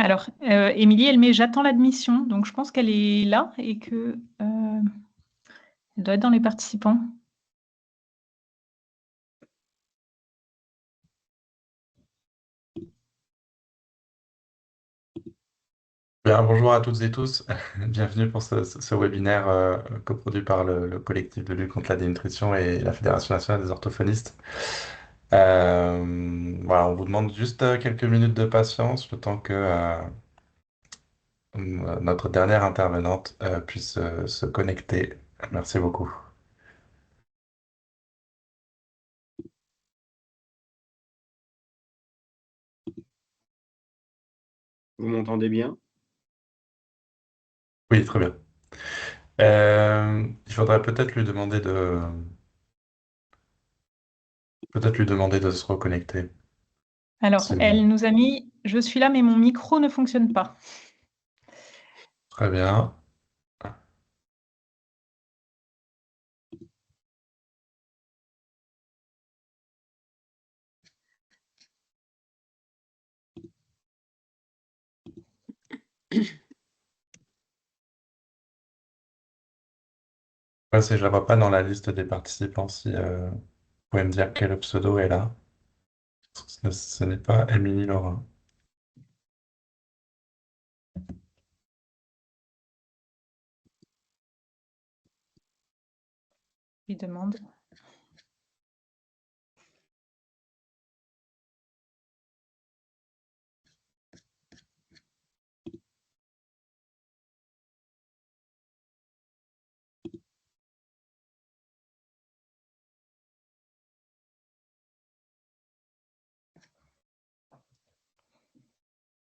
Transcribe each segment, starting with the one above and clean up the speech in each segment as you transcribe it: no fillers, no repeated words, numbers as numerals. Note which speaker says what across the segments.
Speaker 1: Alors, Émilie, elle met «J'attends l'admission», donc je pense qu'elle est là et que, elle doit être dans les participants.
Speaker 2: Bien, bonjour à toutes et tous. Bienvenue pour ce webinaire coproduit par le collectif de lutte contre la dénutrition et la Fédération nationale des orthophonistes. Voilà, on vous demande juste quelques minutes de patience, le temps que notre dernière intervenante puisse se connecter. Merci beaucoup.
Speaker 3: Vous m'entendez bien?
Speaker 2: Oui, très bien. Il faudrait peut-être lui demander de se reconnecter.
Speaker 1: Alors,
Speaker 2: C'est
Speaker 1: elle nous a mis «Je suis là, mais mon micro ne fonctionne pas».
Speaker 2: très bien. Ouais, je la vois pas dans la liste des participants. Si vous pouvez me dire quel pseudo est là. Ce n'est pas Émilie Laurent.
Speaker 1: Je lui demande.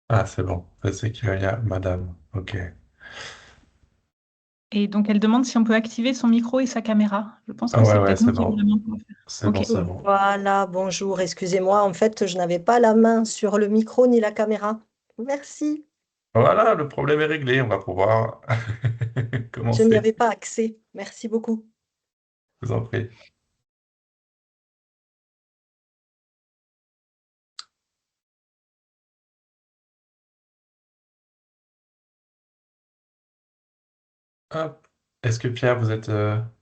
Speaker 2: Ah, c'est bon. C'est qu'il y a Madame. OK.
Speaker 1: Et donc elle demande si on peut activer son micro et sa caméra. Je pense
Speaker 2: Ah
Speaker 1: que
Speaker 2: ouais,
Speaker 1: c'est
Speaker 2: ouais,
Speaker 1: peut-être nous
Speaker 2: c'est
Speaker 1: qui
Speaker 2: bon.
Speaker 1: devrions pouvoir faire.
Speaker 2: C'est bon,
Speaker 1: OK.
Speaker 2: c'est bon.
Speaker 4: Voilà, bonjour, excusez-moi, en fait, je n'avais pas la main sur le micro ni la caméra. Merci,
Speaker 2: Voilà, le problème est réglé. On va pouvoir
Speaker 4: je n'y
Speaker 2: commencer.
Speaker 4: avais pas accès. Merci beaucoup.
Speaker 2: Je vous en prie. Hop. Est-ce que Pierre, vous êtes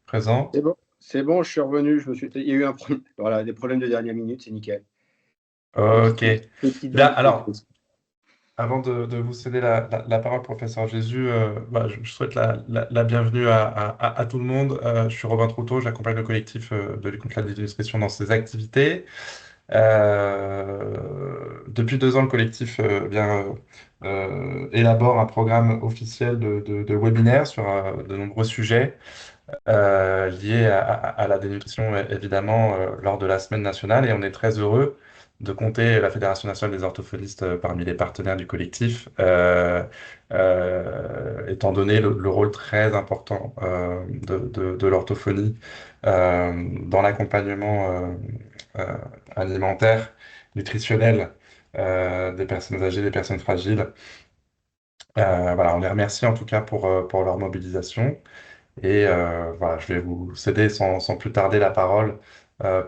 Speaker 2: présent?
Speaker 3: C'est bon, je suis revenu. Il y a eu un problème, voilà, des problèmes de dernière minute, c'est nickel.
Speaker 2: OK.
Speaker 3: Petite
Speaker 2: Bien,
Speaker 3: bêtise.
Speaker 2: alors, avant de vous céder la parole, professeur Jésus, je souhaite la bienvenue à tout le monde. Je suis Robin Troutot, j'accompagne le collectif de lutte contre la dénutrition dans ses activités. Depuis 2 ans, le collectif élabore un programme officiel de webinaires sur de nombreux sujets liés à la dénutrition, évidemment, lors de la semaine nationale. Et on est très heureux de compter la Fédération nationale des orthophonistes parmi les partenaires du collectif, étant donné le rôle très important de l'orthophonie dans l'accompagnement euh, alimentaire, nutritionnel des personnes âgées, des personnes fragiles. Voilà, on les remercie en tout cas pour leur mobilisation. Et voilà, je vais vous céder sans plus tarder la parole,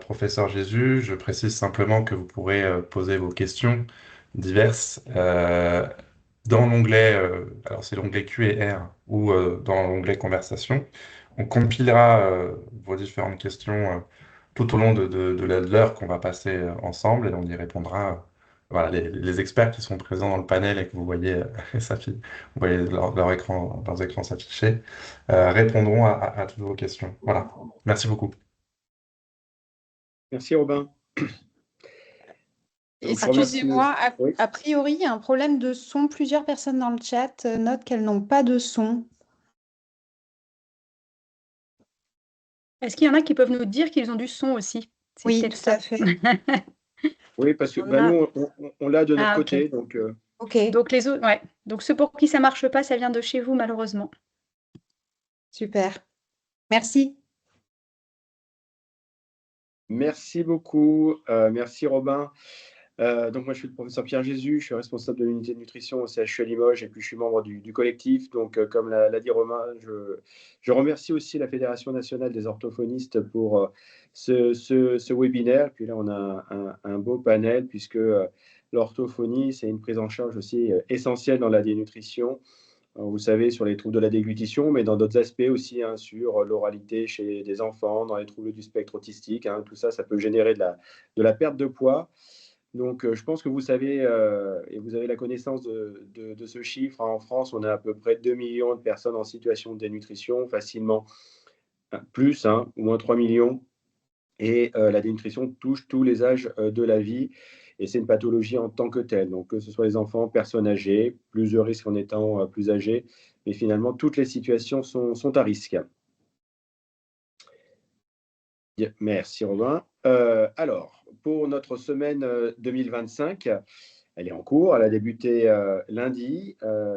Speaker 2: professeur Jésus. Je précise simplement que vous pourrez poser vos questions diverses dans l'onglet, alors c'est l'onglet Q&R ou dans l'onglet Conversation. On compilera vos différentes questions tout au long de l'heure qu'on va passer ensemble et on y répondra. Voilà, les experts qui sont présents dans le panel et que vous voyez, vous voyez leurs écrans s'afficher, répondront à toutes vos questions. Voilà. Merci beaucoup.
Speaker 3: Merci Robin. Donc, je remercie.
Speaker 5: Excusez-moi,
Speaker 3: Oui.
Speaker 5: a priori, il y a un problème de son. Plusieurs personnes dans le chat notent qu'elles n'ont pas de son.
Speaker 6: Est-ce qu'il y en a qui peuvent nous dire qu'ils ont du son aussi? C'est
Speaker 5: Oui,
Speaker 6: peut-être
Speaker 5: tout
Speaker 6: ça.
Speaker 5: à fait.
Speaker 3: Oui, parce que
Speaker 4: On a-
Speaker 3: nous, on l'a de notre
Speaker 6: Ah, ok.
Speaker 3: côté. Donc,
Speaker 4: Ok,
Speaker 6: Donc les autres, ouais. Donc ceux pour qui ça marche pas, ça vient de chez vous, malheureusement.
Speaker 5: Super. Merci.
Speaker 3: merci beaucoup. Merci Robin. Donc moi je suis le professeur Pierre Jésus, je suis responsable de l'unité de nutrition au CHU à Limoges et puis je suis membre du collectif. Donc comme l'a dit Romain, je remercie aussi la Fédération nationale des orthophonistes pour ce webinaire. Puis là, on a un beau panel puisque l'orthophonie, c'est une prise en charge aussi essentielle dans la dénutrition. Vous savez, sur les troubles de la déglutition, mais dans d'autres aspects aussi, hein, sur l'oralité chez des enfants, dans les troubles du spectre autistique. Hein, tout ça, ça peut générer de la perte de poids. Donc, je pense que vous savez et vous avez la connaissance de ce chiffre. En France, on a à peu près 2 millions de personnes en situation de dénutrition, facilement plus, hein, au moins 3 millions. Et la dénutrition touche tous les âges de la vie. Et c'est une pathologie en tant que telle. Donc, que ce soit les enfants, personnes âgées, plus de risques en étant plus âgés. Mais finalement, toutes les situations sont à risque. Bien, merci Romain. Alors, pour notre semaine 2025, elle est en cours. Elle a débuté lundi.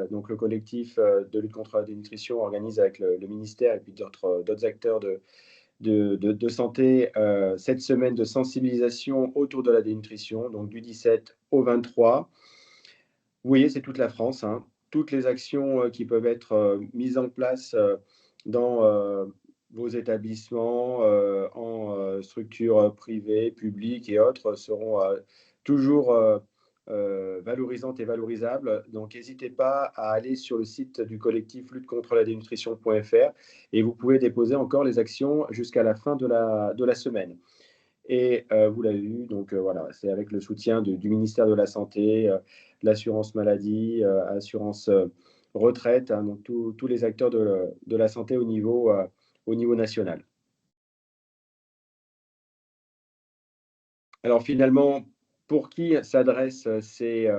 Speaker 3: Donc, le collectif de lutte contre la dénutrition organise avec le ministère et puis d'autres acteurs de santé cette semaine de sensibilisation autour de la dénutrition, donc du 17 au 23. Vous voyez, c'est toute la France, hein. Toutes les actions qui peuvent être mises en place dans vos établissements, en structures privées, publiques et autres seront toujours valorisantes et valorisables. Donc, n'hésitez pas à aller sur le site du collectif lutte contre la dénutrition.fr et vous pouvez déposer encore les actions jusqu'à la fin de la semaine. Et vous l'avez vu, donc voilà, c'est avec le soutien du ministère de la Santé, l'assurance maladie, assurance retraite, hein, donc tous les acteurs de la santé au niveau national. Alors finalement, pour qui s'adressent ces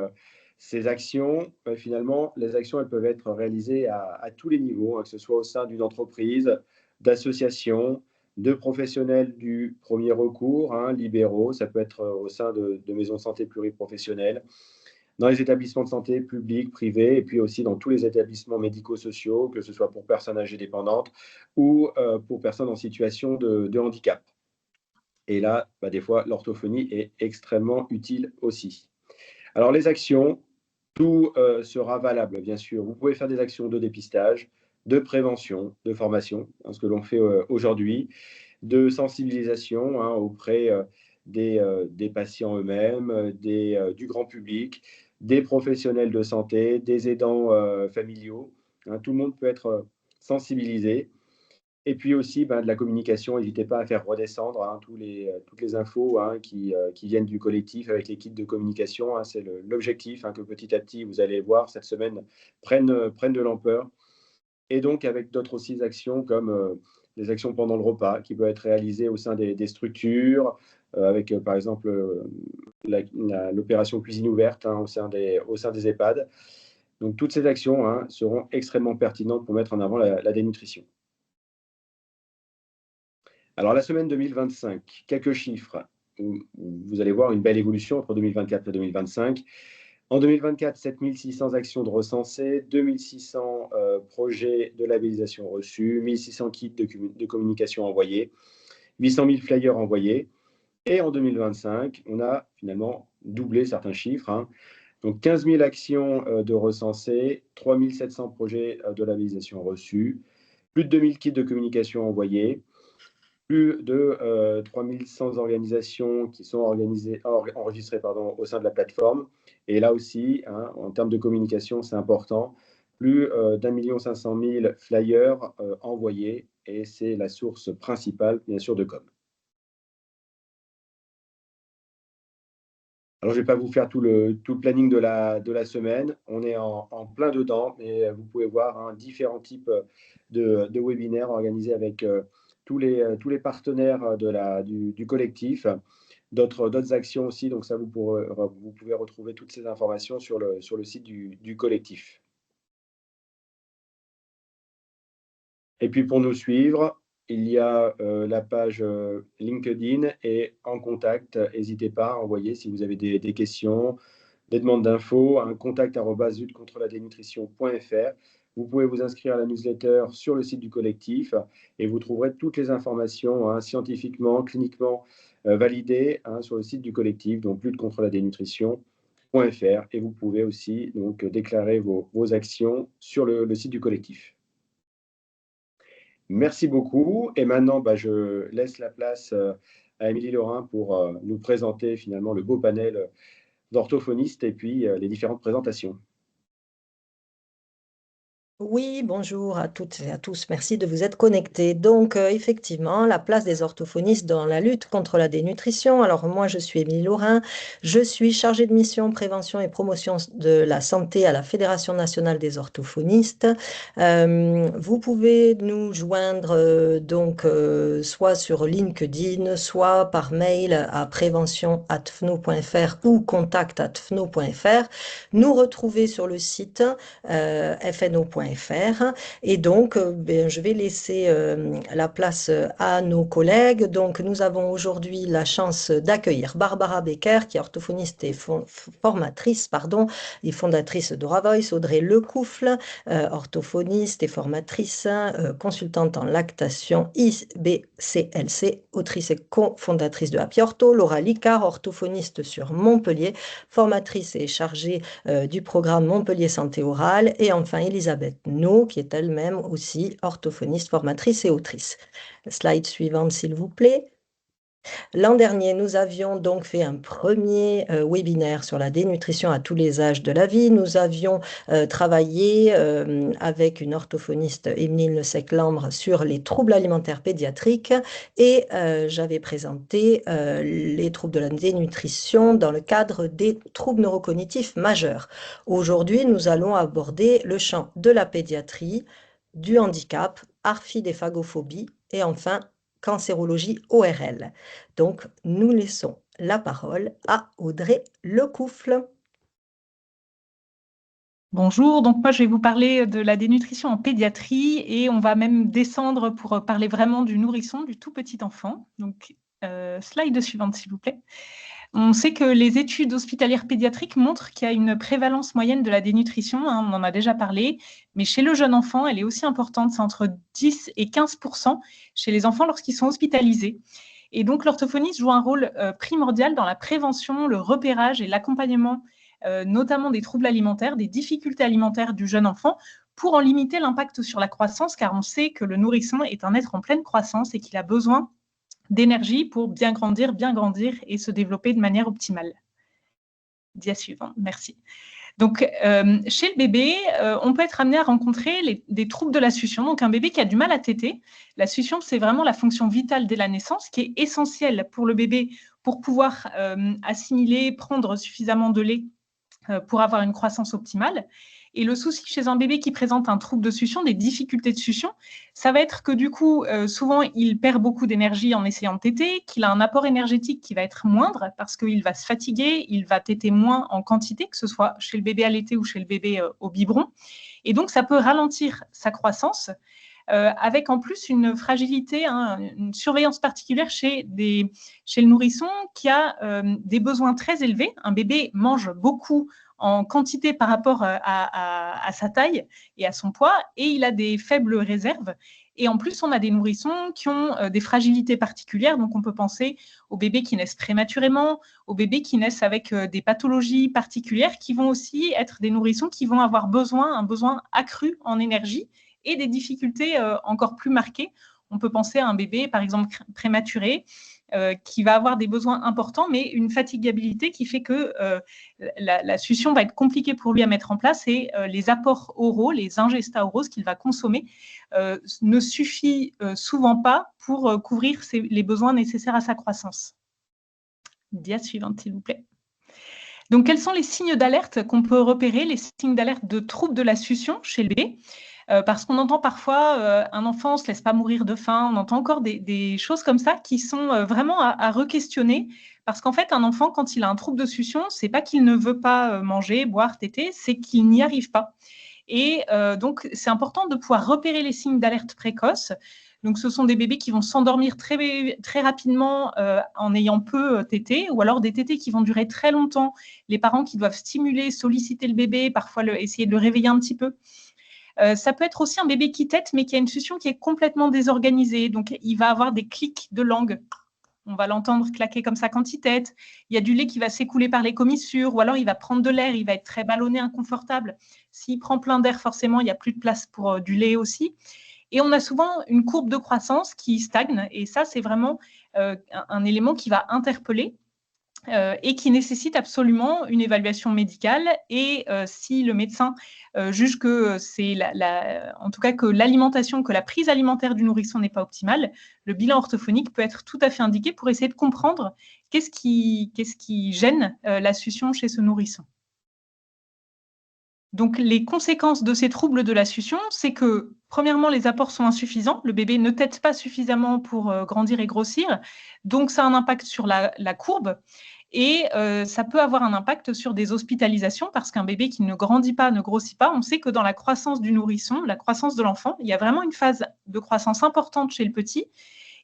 Speaker 3: actions? Finalement, les actions elles peuvent être réalisées à tous les niveaux, hein, que ce soit au sein d'une entreprise, d'associations, de professionnels du premier recours, hein, libéraux, ça peut être au sein de maisons de santé pluriprofessionnelles, dans les établissements de santé publics, privés, et puis aussi dans tous les établissements médico-sociaux, que ce soit pour personnes âgées dépendantes ou pour personnes en situation de handicap. Et là, des fois, l'orthophonie est extrêmement utile aussi. Alors, les actions, tout sera valable, bien sûr. Vous pouvez faire des actions de dépistage, de prévention, de formation, hein, ce que l'on fait aujourd'hui, de sensibilisation auprès des patients eux-mêmes, du grand public, des professionnels de santé, des aidants familiaux. Hein, tout le monde peut être sensibilisé. Et puis aussi de la communication, n'hésitez pas à faire redescendre toutes les infos qui viennent du collectif avec l'équipe de communication. Hein, c'est l'objectif que petit à petit, vous allez voir cette semaine, prennent de l'ampleur. Et donc avec d'autres aussi actions comme les actions pendant le repas qui peuvent être réalisées au sein des structures, avec par exemple l'opération cuisine ouverte au sein des EHPAD. Donc toutes ces actions seront extrêmement pertinentes pour mettre en avant la dénutrition. Alors, la semaine 2025, quelques chiffres. Vous allez voir une belle évolution entre 2024 et 2025. En 2024, 7600 actions de recensées, 2600 projets de labellisation reçus, 1600 kits de communication envoyés, 800 000 flyers envoyés. Et en 2025, on a finalement doublé certains chiffres. Donc, 15 000 actions de recensées, 3700 projets de labellisation reçus, plus de 2000 kits de communication envoyés, plus de 3100 organisations qui sont enregistrées au sein de la plateforme. Et là aussi, en termes de communication, c'est important. Plus d'1,5 million flyers envoyés. Et c'est la source principale, bien sûr, de com. Alors, je ne vais pas vous faire tout le planning de la semaine. On est en plein dedans. Et vous pouvez voir différents types de webinaires organisés avec tous les partenaires du collectif, d'autres actions aussi. Donc ça, vous pouvez retrouver toutes ces informations sur le site du collectif. Et puis pour nous suivre, il y a la page LinkedIn et en contact. N'hésitez pas à envoyer si vous avez des questions, des demandes d'infos, un contact@lutte-contre-la-dénutrition.fr. Vous pouvez vous inscrire à la newsletter sur le site du collectif et vous trouverez toutes les informations scientifiquement, cliniquement validées sur le site du collectif, donc lutte-contre-la-dénutrition.fr. Et vous pouvez aussi donc déclarer vos actions sur le site du collectif. Merci beaucoup. Et maintenant, je laisse la place à Émilie Laurin pour nous présenter finalement le beau panel d'orthophonistes et puis les différentes présentations.
Speaker 4: Oui, bonjour à toutes et à tous. Merci de vous être connectés. Donc, effectivement, la place des orthophonistes dans la lutte contre la dénutrition. Alors, moi, je suis Émilie Laurin. Je suis chargée de mission prévention et promotion de la santé à la Fédération nationale des orthophonistes. Vous pouvez nous joindre soit sur LinkedIn, soit par mail à prévention@fno.fr ou contact@fno.fr. Nous retrouver sur le site fno.fr. Et donc, je vais laisser la place à nos collègues. Donc, nous avons aujourd'hui la chance d'accueillir Barbara Becker, qui est orthophoniste et formatrice, et fondatrice d'Aura Voice, Audrey Lecoufle, orthophoniste et formatrice, consultante en lactation IBCLC, autrice et cofondatrice de Happy Ortho, Laura Licard, orthophoniste sur Montpellier, formatrice et chargée du programme Montpellier Santé Orale, et enfin Elisabeth No, qui est elle-même aussi orthophoniste, formatrice et autrice. Slide suivante, s'il vous plaît. L'an dernier, nous avions donc fait un premier webinaire sur la dénutrition à tous les âges de la vie. Nous avions travaillé avec une orthophoniste, Émile Lecec-Lambre, sur les troubles alimentaires pédiatriques, et j'avais présenté les troubles de la dénutrition dans le cadre des troubles neurocognitifs majeurs. Aujourd'hui, nous allons aborder le champ de la pédiatrie, du handicap, ARFID et phagophobie, et enfin cancérologie ORL. Donc, nous laissons la parole à Audrey Lecoufle.
Speaker 1: Bonjour, donc moi je vais vous parler de la dénutrition en pédiatrie et on va même descendre pour parler vraiment du nourrisson, du tout petit enfant. Donc, slide suivante s'il vous plaît. On sait que les études hospitalières pédiatriques montrent qu'il y a une prévalence moyenne de la dénutrition, on en a déjà parlé, mais chez le jeune enfant, elle est aussi importante, c'est entre 10 et 15% chez les enfants lorsqu'ils sont hospitalisés. Et donc l'orthophoniste joue un rôle primordial dans la prévention, le repérage et l'accompagnement, notamment des troubles alimentaires, des difficultés alimentaires du jeune enfant, pour en limiter l'impact sur la croissance, car on sait que le nourrisson est un être en pleine croissance et qu'il a besoin d'énergie pour bien grandir et se développer de manière optimale. Dia suivant, merci. Donc, chez le bébé, on peut être amené à rencontrer des troubles de la succion. Donc, un bébé qui a du mal à téter. La succion, c'est vraiment la fonction vitale dès la naissance qui est essentielle pour le bébé pour pouvoir assimiler, prendre suffisamment de lait pour avoir une croissance optimale. Et le souci chez un bébé qui présente un trouble de succion, des difficultés de succion, ça va être que du coup, souvent, il perd beaucoup d'énergie en essayant de téter, qu'il a un apport énergétique qui va être moindre parce qu'il va se fatiguer, il va téter moins en quantité, que ce soit chez le bébé allaité ou chez le bébé au biberon. Et donc, ça peut ralentir sa croissance, avec en plus une fragilité, une surveillance particulière chez le nourrisson qui a des besoins très élevés. Un bébé mange beaucoup en quantité par rapport à sa taille et à son poids, et il a des faibles réserves. Et en plus, on a des nourrissons qui ont des fragilités particulières. Donc, on peut penser aux bébés qui naissent prématurément, aux bébés qui naissent avec des pathologies particulières, qui vont aussi être des nourrissons qui vont avoir un besoin accru en énergie et des difficultés encore plus marquées. On peut penser à un bébé, par exemple, prématuré, qui va avoir des besoins importants, mais une fatigabilité qui fait que la succion va être compliquée pour lui à mettre en place et les apports oraux, les ingestats oraux, ce qu'il va consommer, ne suffit souvent pas pour couvrir les besoins nécessaires à sa croissance. Dia suivante, s'il vous plaît. Donc, quels sont les signes d'alerte qu'on peut repérer, les signes d'alerte de troubles de la succion chez le bébé ? Parce qu'on entend parfois un enfant ne se laisse pas mourir de faim, on entend encore des choses comme ça qui sont vraiment à re-questionner, parce qu'en fait, un enfant, quand il a un trouble de succion, ce n'est pas qu'il ne veut pas manger, boire, téter, c'est qu'il n'y arrive pas. Et donc, c'est important de pouvoir repérer les signes d'alerte précoce. Donc, ce sont des bébés qui vont s'endormir très, très rapidement en ayant peu tété, ou alors des tétés qui vont durer très longtemps, les parents qui doivent stimuler, solliciter le bébé, parfois essayer de le réveiller un petit peu. Ça peut être aussi un bébé qui tète, mais qui a une succion qui est complètement désorganisée. Donc, il va avoir des clics de langue. On va l'entendre claquer comme ça quand il tète. Il y a du lait qui va s'écouler par les commissures, ou alors il va prendre de l'air, il va être très ballonné, inconfortable. S'il prend plein d'air, forcément, il n'y a plus de place pour du lait aussi. Et on a souvent une courbe de croissance qui stagne. Et ça, c'est vraiment un élément qui va interpeller. Et qui nécessite absolument une évaluation médicale. Et si le médecin juge que c'est en tout cas que l'alimentation, que la prise alimentaire du nourrisson n'est pas optimale, le bilan orthophonique peut être tout à fait indiqué pour essayer de comprendre qu'est-ce qui gêne la succion chez ce nourrisson. Donc, les conséquences de ces troubles de la succion, c'est que, premièrement, les apports sont insuffisants. Le bébé ne tète pas suffisamment pour grandir et grossir. Donc, ça a un impact sur la courbe. Et ça peut avoir un impact sur des hospitalisations parce qu'un bébé qui ne grandit pas, ne grossit pas, on sait que dans la croissance du nourrisson, la croissance de l'enfant, il y a vraiment une phase de croissance importante chez le petit.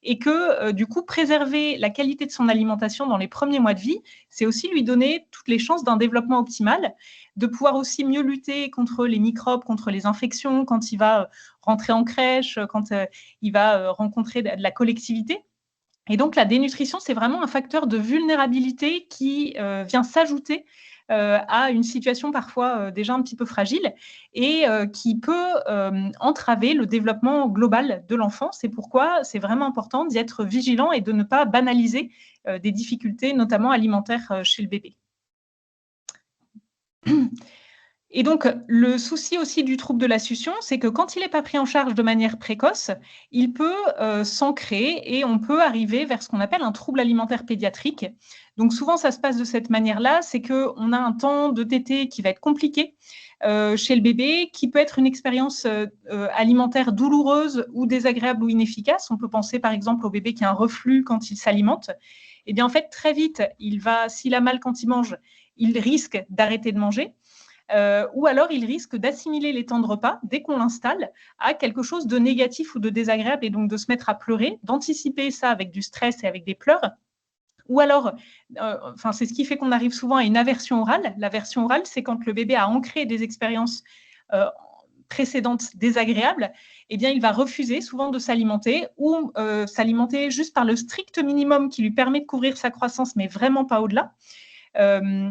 Speaker 1: Et que, du coup, préserver la qualité de son alimentation dans les premiers mois de vie, c'est aussi lui donner toutes les chances d'un développement optimal, de pouvoir aussi mieux lutter contre les microbes, contre les infections, quand il va rentrer en crèche, quand il va rencontrer de la collectivité. Et donc, la dénutrition, c'est vraiment un facteur de vulnérabilité qui vient s'ajouter à une situation parfois déjà un petit peu fragile et qui peut entraver le développement global de l'enfant. C'est pourquoi c'est vraiment important d'y être vigilant et de ne pas banaliser des difficultés, notamment alimentaires, chez le bébé. Et donc, le souci aussi du trouble de la succion, c'est que quand il n'est pas pris en charge de manière précoce, il peut s'ancrer et on peut arriver vers ce qu'on appelle un trouble alimentaire pédiatrique. Donc, souvent, ça se passe de cette manière-là, c'est qu'on a un temps de tétée qui va être compliqué chez le bébé, qui peut être une expérience alimentaire douloureuse ou désagréable ou inefficace. On peut penser, par exemple, au bébé qui a un reflux quand il s'alimente. Eh bien, en fait, très vite, s'il a mal quand il mange, il risque d'arrêter de manger. Ou alors il risque d'assimiler les temps de repas, dès qu'on l'installe, à quelque chose de négatif ou de désagréable et donc de se mettre à pleurer, d'anticiper ça avec du stress et avec des pleurs. Ou alors, c'est ce qui fait qu'on arrive souvent à une aversion orale. L'aversion orale, c'est quand le bébé a ancré des expériences précédentes désagréables, eh bien, il va refuser souvent de s'alimenter ou s'alimenter juste par le strict minimum qui lui permet de couvrir sa croissance, mais vraiment pas au-delà.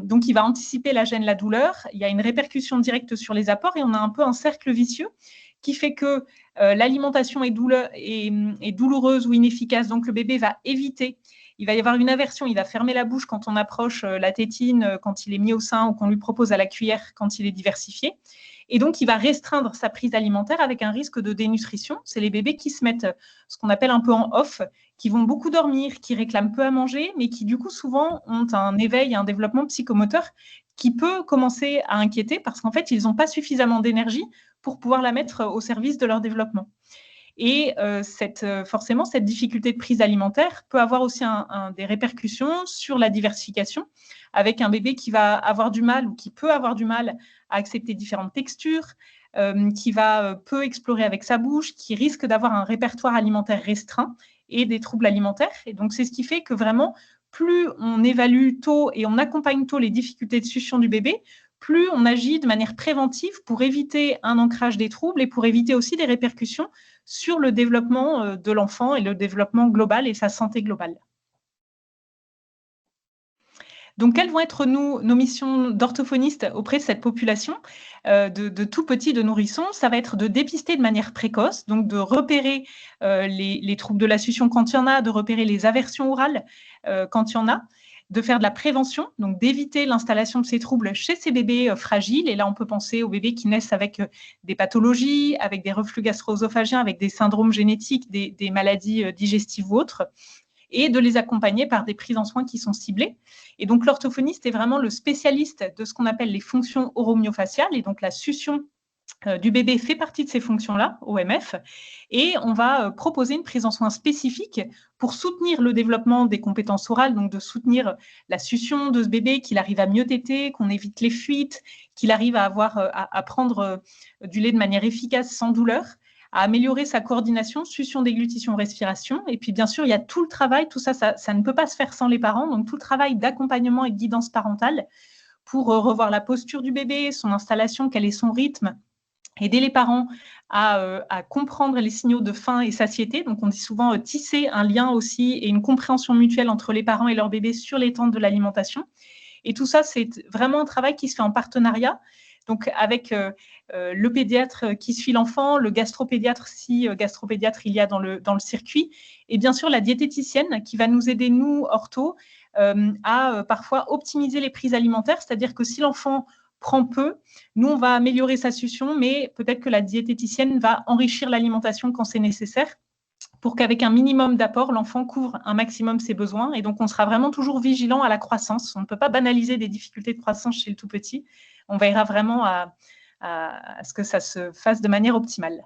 Speaker 1: Donc, il va anticiper la gêne, la douleur. Il y a une répercussion directe sur les apports et on a un peu un cercle vicieux qui fait que l'alimentation est douloureuse ou inefficace. Donc, le bébé va éviter. Il va y avoir une aversion. Il va fermer la bouche quand on approche la tétine, quand il est mis au sein ou qu'on lui propose à la cuillère quand il est diversifié. Et donc, il va restreindre sa prise alimentaire avec un risque de dénutrition. C'est les bébés qui se mettent ce qu'on appelle un peu en off, qui vont beaucoup dormir, qui réclament peu à manger, mais qui, du coup, souvent ont un éveil, un développement psychomoteur qui peut commencer à inquiéter parce qu'en fait, ils n'ont pas suffisamment d'énergie pour pouvoir la mettre au service de leur développement. Et forcément, cette difficulté de prise alimentaire peut avoir aussi des répercussions sur la diversification, avec un bébé qui va avoir du mal ou qui peut avoir du mal à accepter différentes textures, qui va peu explorer avec sa bouche, qui risque d'avoir un répertoire alimentaire restreint et des troubles alimentaires. Et donc, c'est ce qui fait que vraiment, plus on évalue tôt et on accompagne tôt les difficultés de succion du bébé, plus on agit de manière préventive pour éviter un ancrage des troubles et pour éviter aussi des répercussions sur le développement de l'enfant et le développement global et sa santé globale. Donc, quelles vont être nos missions d'orthophonistes auprès de cette population de tout petits, de nourrissons? Ça va être de dépister de manière précoce, donc de repérer les troubles de la succion quand il y en a, de repérer les aversions orales quand il y en a, de faire de la prévention, donc d'éviter l'installation de ces troubles chez ces bébés fragiles. Et là, on peut penser aux bébés qui naissent avec des pathologies, avec des reflux gastro-œsophagiens, avec des syndromes génétiques, des maladies digestives ou autres, et de les accompagner par des prises en soins qui sont ciblées. Et donc, l'orthophoniste est vraiment le spécialiste de ce qu'on appelle les fonctions oromyofaciales, et donc la succion du bébé fait partie de ces fonctions-là, OMF, et on va proposer une prise en soins spécifique pour soutenir le développement des compétences orales, donc de soutenir la succion de ce bébé, qu'il arrive à mieux téter, qu'on évite les fuites, qu'il arrive à prendre du lait de manière efficace sans douleur, à améliorer sa coordination, succion, déglutition, respiration. Et puis, bien sûr, il y a tout le travail, tout ça, ça ne peut pas se faire sans les parents, donc tout le travail d'accompagnement et de guidance parentale pour revoir la posture du bébé, son installation, quel est son rythme, aider les parents à comprendre les signaux de faim et satiété. Donc, on dit souvent tisser un lien aussi et une compréhension mutuelle entre les parents et leur bébé sur les temps de l'alimentation. Et tout ça, c'est vraiment un travail qui se fait en partenariat, Donc, avec le pédiatre qui suit l'enfant, le gastropédiatre, si gastropédiatre il y a dans le circuit, et bien sûr la diététicienne qui va nous aider, nous, ortho, à parfois optimiser les prises alimentaires, c'est-à-dire que si l'enfant prend peu, nous, on va améliorer sa succion, mais peut-être que la diététicienne va enrichir l'alimentation quand c'est nécessaire pour qu'avec un minimum d'apport, l'enfant couvre un maximum ses besoins. Et donc, on sera vraiment toujours vigilant à la croissance. On ne peut pas banaliser des difficultés de croissance chez le tout petit. On veillera vraiment à ce que ça se fasse de manière optimale.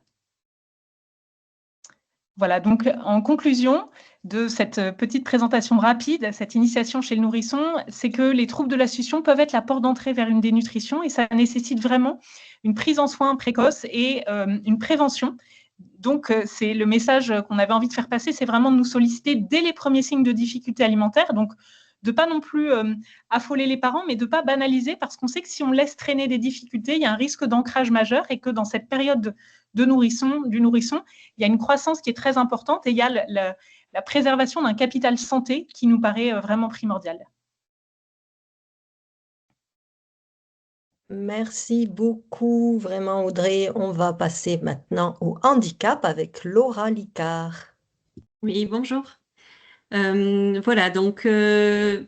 Speaker 1: Voilà, donc en conclusion de cette petite présentation rapide, cette initiation chez le nourrisson, c'est que les troubles de la succion peuvent être la porte d'entrée vers une dénutrition et ça nécessite vraiment une prise en soin précoce et une prévention. Donc, c'est le message qu'on avait envie de faire passer, c'est vraiment de nous solliciter dès les premiers signes de difficultés alimentaires. Donc, de ne pas non plus affoler les parents, mais de ne pas banaliser, parce qu'on sait que si on laisse traîner des difficultés, il y a un risque d'ancrage majeur et que dans cette période du nourrisson, il y a une croissance qui est très importante et il y a la préservation d'un capital santé qui nous paraît vraiment primordial.
Speaker 4: Merci beaucoup, vraiment Audrey. On va passer maintenant au handicap avec Laura Licard.
Speaker 7: Oui, bonjour. Voilà, donc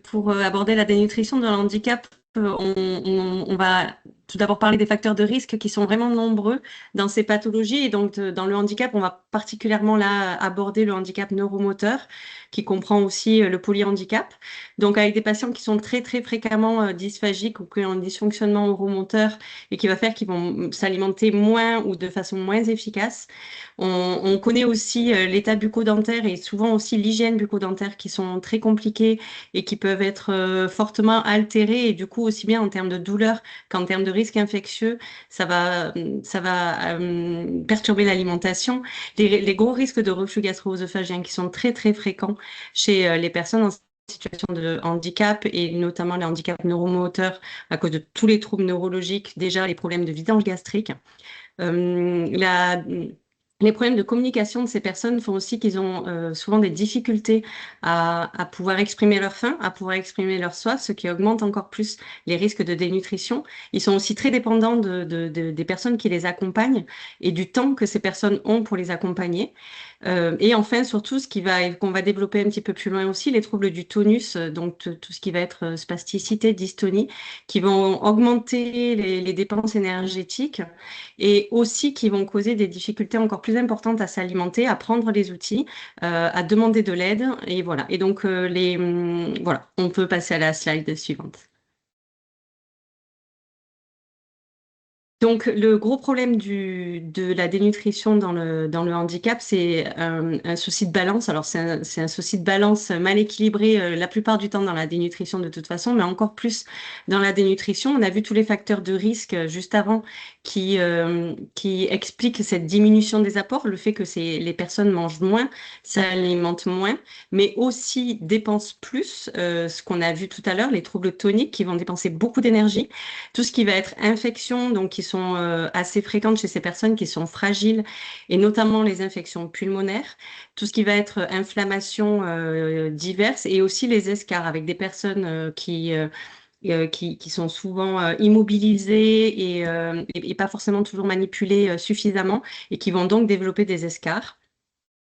Speaker 7: pour aborder la dénutrition dans le handicap, on va tout d'abord parler des facteurs de risque qui sont vraiment nombreux dans ces pathologies. Et donc, dans le handicap, on va particulièrement là aborder le handicap neuromoteur, qui comprend aussi le polyhandicap. Donc, avec des patients qui sont très, très fréquemment dysphagiques ou qui ont un dysfonctionnement neuromoteur et qui va faire qu'ils vont s'alimenter moins ou de façon moins efficace. On connaît aussi l'état bucco-dentaire et souvent aussi l'hygiène bucco-dentaire qui sont très compliquées et qui peuvent être fortement altérées. Et du coup, aussi bien en termes de douleur qu'en termes de risque infectieux, ça va perturber l'alimentation. Les gros risques de reflux gastro-œsophagien qui sont très, très fréquents chez les personnes en situation de handicap et notamment les handicaps neuromoteurs à cause de tous les troubles neurologiques, déjà les problèmes de vidange gastrique. Les problèmes de communication de ces personnes font aussi qu'ils ont souvent des difficultés à pouvoir exprimer leur faim, à pouvoir exprimer leur soif, ce qui augmente encore plus les risques de dénutrition. Ils sont aussi très dépendants des personnes qui les accompagnent et du temps que ces personnes ont pour les accompagner. Et enfin, surtout, qu'on va développer un petit peu plus loin aussi, les troubles du tonus, donc tout ce qui va être spasticité, dystonie, qui vont augmenter les dépenses énergétiques et aussi qui vont causer des difficultés encore plus importantes à s'alimenter, à prendre les outils, à demander de l'aide. Et voilà. Et donc, voilà, on peut passer à la slide suivante. Donc, le gros problème de la dénutrition dans le handicap, c'est un souci de balance. Alors, c'est un souci de balance mal équilibré la plupart du temps dans la dénutrition de toute façon, mais encore plus dans la dénutrition. On a vu tous les facteurs de risque juste avant qui expliquent cette diminution des apports, le fait que les personnes mangent moins, s'alimentent moins, mais aussi dépensent plus, ce qu'on a vu tout à l'heure, les troubles toniques qui vont dépenser beaucoup d'énergie. Tout ce qui va être infection, donc qui sont assez fréquentes chez ces personnes qui sont fragiles, et notamment les infections pulmonaires, tout ce qui va être inflammation diverses, et aussi les escarres avec des personnes qui sont souvent immobilisées et pas forcément toujours manipulées suffisamment, et qui vont donc développer des escarres.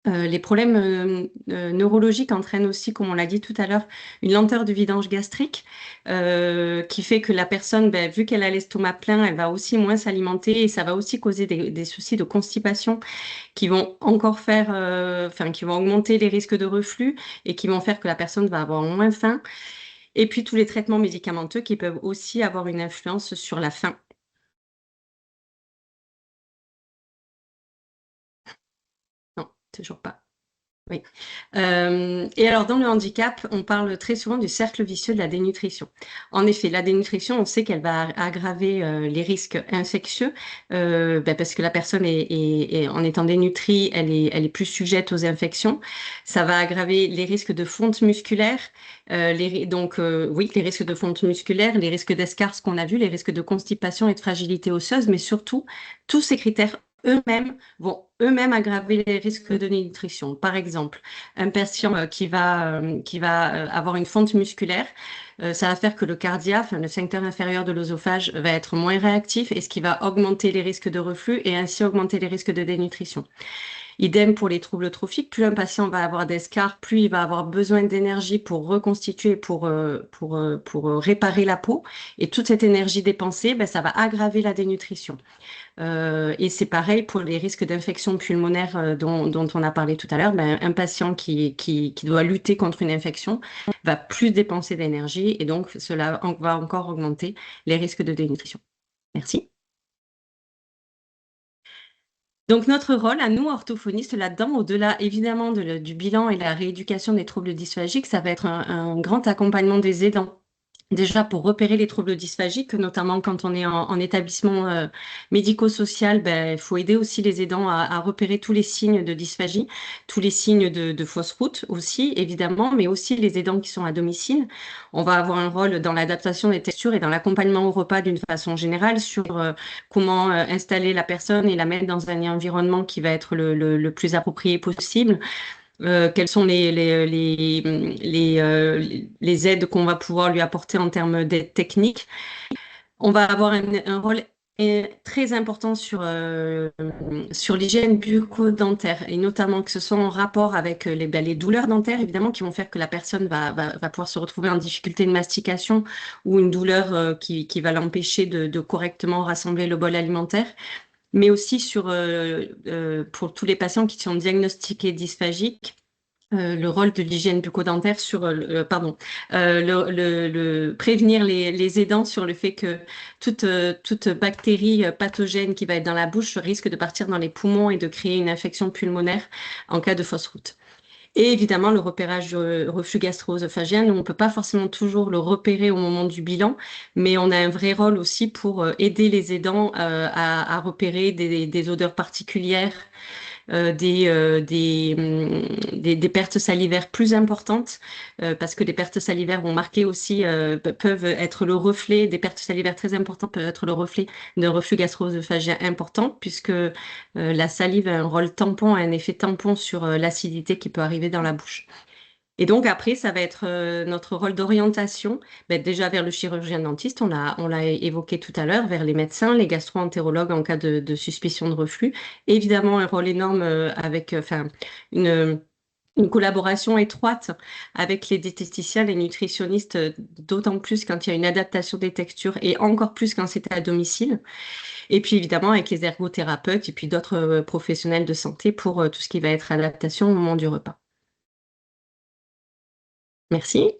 Speaker 7: Les problèmes neurologiques entraînent aussi, comme on l'a dit tout à l'heure, une lenteur du vidange gastrique qui fait que la personne, vu qu'elle a l'estomac plein, elle va aussi moins s'alimenter et ça va aussi causer des soucis de constipation qui vont encore qui vont augmenter les risques de reflux et qui vont faire que la personne va avoir moins faim. Et puis tous les traitements médicamenteux qui peuvent aussi avoir une influence sur la faim. Non, toujours pas. Oui. Et alors, dans le handicap, on parle très souvent du cercle vicieux de la dénutrition. En effet, la dénutrition, on sait qu'elle va aggraver les risques infectieux parce que la personne en étant dénutrie, elle est plus sujette aux infections. Ça va aggraver les risques de fonte musculaire, les risques de fonte musculaire, les risques d'escarres, ce qu'on a vu, les risques de constipation et de fragilité osseuse, mais surtout, tous ces critères eux-mêmes vont eux-mêmes aggraver les risques de dénutrition. Par exemple, un patient qui va avoir une fonte musculaire, ça va faire que le cardia, enfin, le sphincter inférieur de l'œsophage, va être moins réactif et ce qui va augmenter les risques de reflux et ainsi augmenter les risques de dénutrition. Idem pour les troubles trophiques, plus un patient va avoir d'escarres, plus il va avoir besoin d'énergie pour reconstituer, pour réparer la peau. Et toute cette énergie dépensée, ben, ça va aggraver la dénutrition. Et c'est pareil pour les risques d'infection pulmonaire dont on a parlé tout à l'heure. Ben, un patient qui doit lutter contre une infection va plus dépenser d'énergie et donc cela va encore augmenter les risques de dénutrition. Merci. Donc, notre rôle à nous, orthophonistes, là-dedans, au-delà évidemment du bilan et la rééducation des troubles dysphagiques, ça va être un grand accompagnement des aidants. Déjà pour repérer les troubles dysphagiques, notamment quand on est en établissement médico-social, ben, il faut aider aussi les aidants à repérer tous les signes de dysphagie, tous les signes de fausse route aussi, évidemment, mais aussi les aidants qui sont à domicile. On va avoir un rôle dans l'adaptation des textures et dans l'accompagnement au repas d'une façon générale sur comment installer la personne et la mettre dans un environnement qui va être le plus approprié possible. Quelles sont les aides qu'on va pouvoir lui apporter en termes d'aide technique. On va avoir un rôle très important sur l'hygiène bucco-dentaire et notamment que ce soit en rapport avec les douleurs dentaires, évidemment, qui vont faire que la personne va pouvoir se retrouver en difficulté de mastication ou une douleur qui va l'empêcher de correctement rassembler le bol alimentaire. Mais aussi pour tous les patients qui sont diagnostiqués dysphagiques, le rôle de l'hygiène bucco-dentaire sur prévenir les aidants sur le fait que toute bactérie pathogène qui va être dans la bouche risque de partir dans les poumons et de créer une infection pulmonaire en cas de fausse route. Et évidemment, le repérage du reflux gastro-œsophagien, nous, on ne peut pas forcément toujours le repérer au moment du bilan, mais on a un vrai rôle aussi pour aider les aidants à repérer des odeurs particulières, des pertes salivaires plus importantes, parce que les pertes salivaires vont marquer aussi, peuvent être le reflet, des pertes salivaires très importantes peuvent être le reflet d'un reflux gastro-œsophagien important, puisque la salive a un rôle tampon, un effet tampon sur l'acidité qui peut arriver dans la bouche. Et donc après, ça va être notre rôle d'orientation, déjà vers le chirurgien dentiste, on l'a évoqué tout à l'heure, vers les médecins, les gastro-entérologues en cas de suspicion de reflux. Et évidemment, un rôle énorme avec une collaboration étroite avec les diététiciens, les nutritionnistes, d'autant plus quand il y a une adaptation des textures et encore plus quand c'est à domicile. Et puis évidemment avec les ergothérapeutes et puis d'autres professionnels de santé pour tout ce qui va être adaptation au moment du repas. Merci.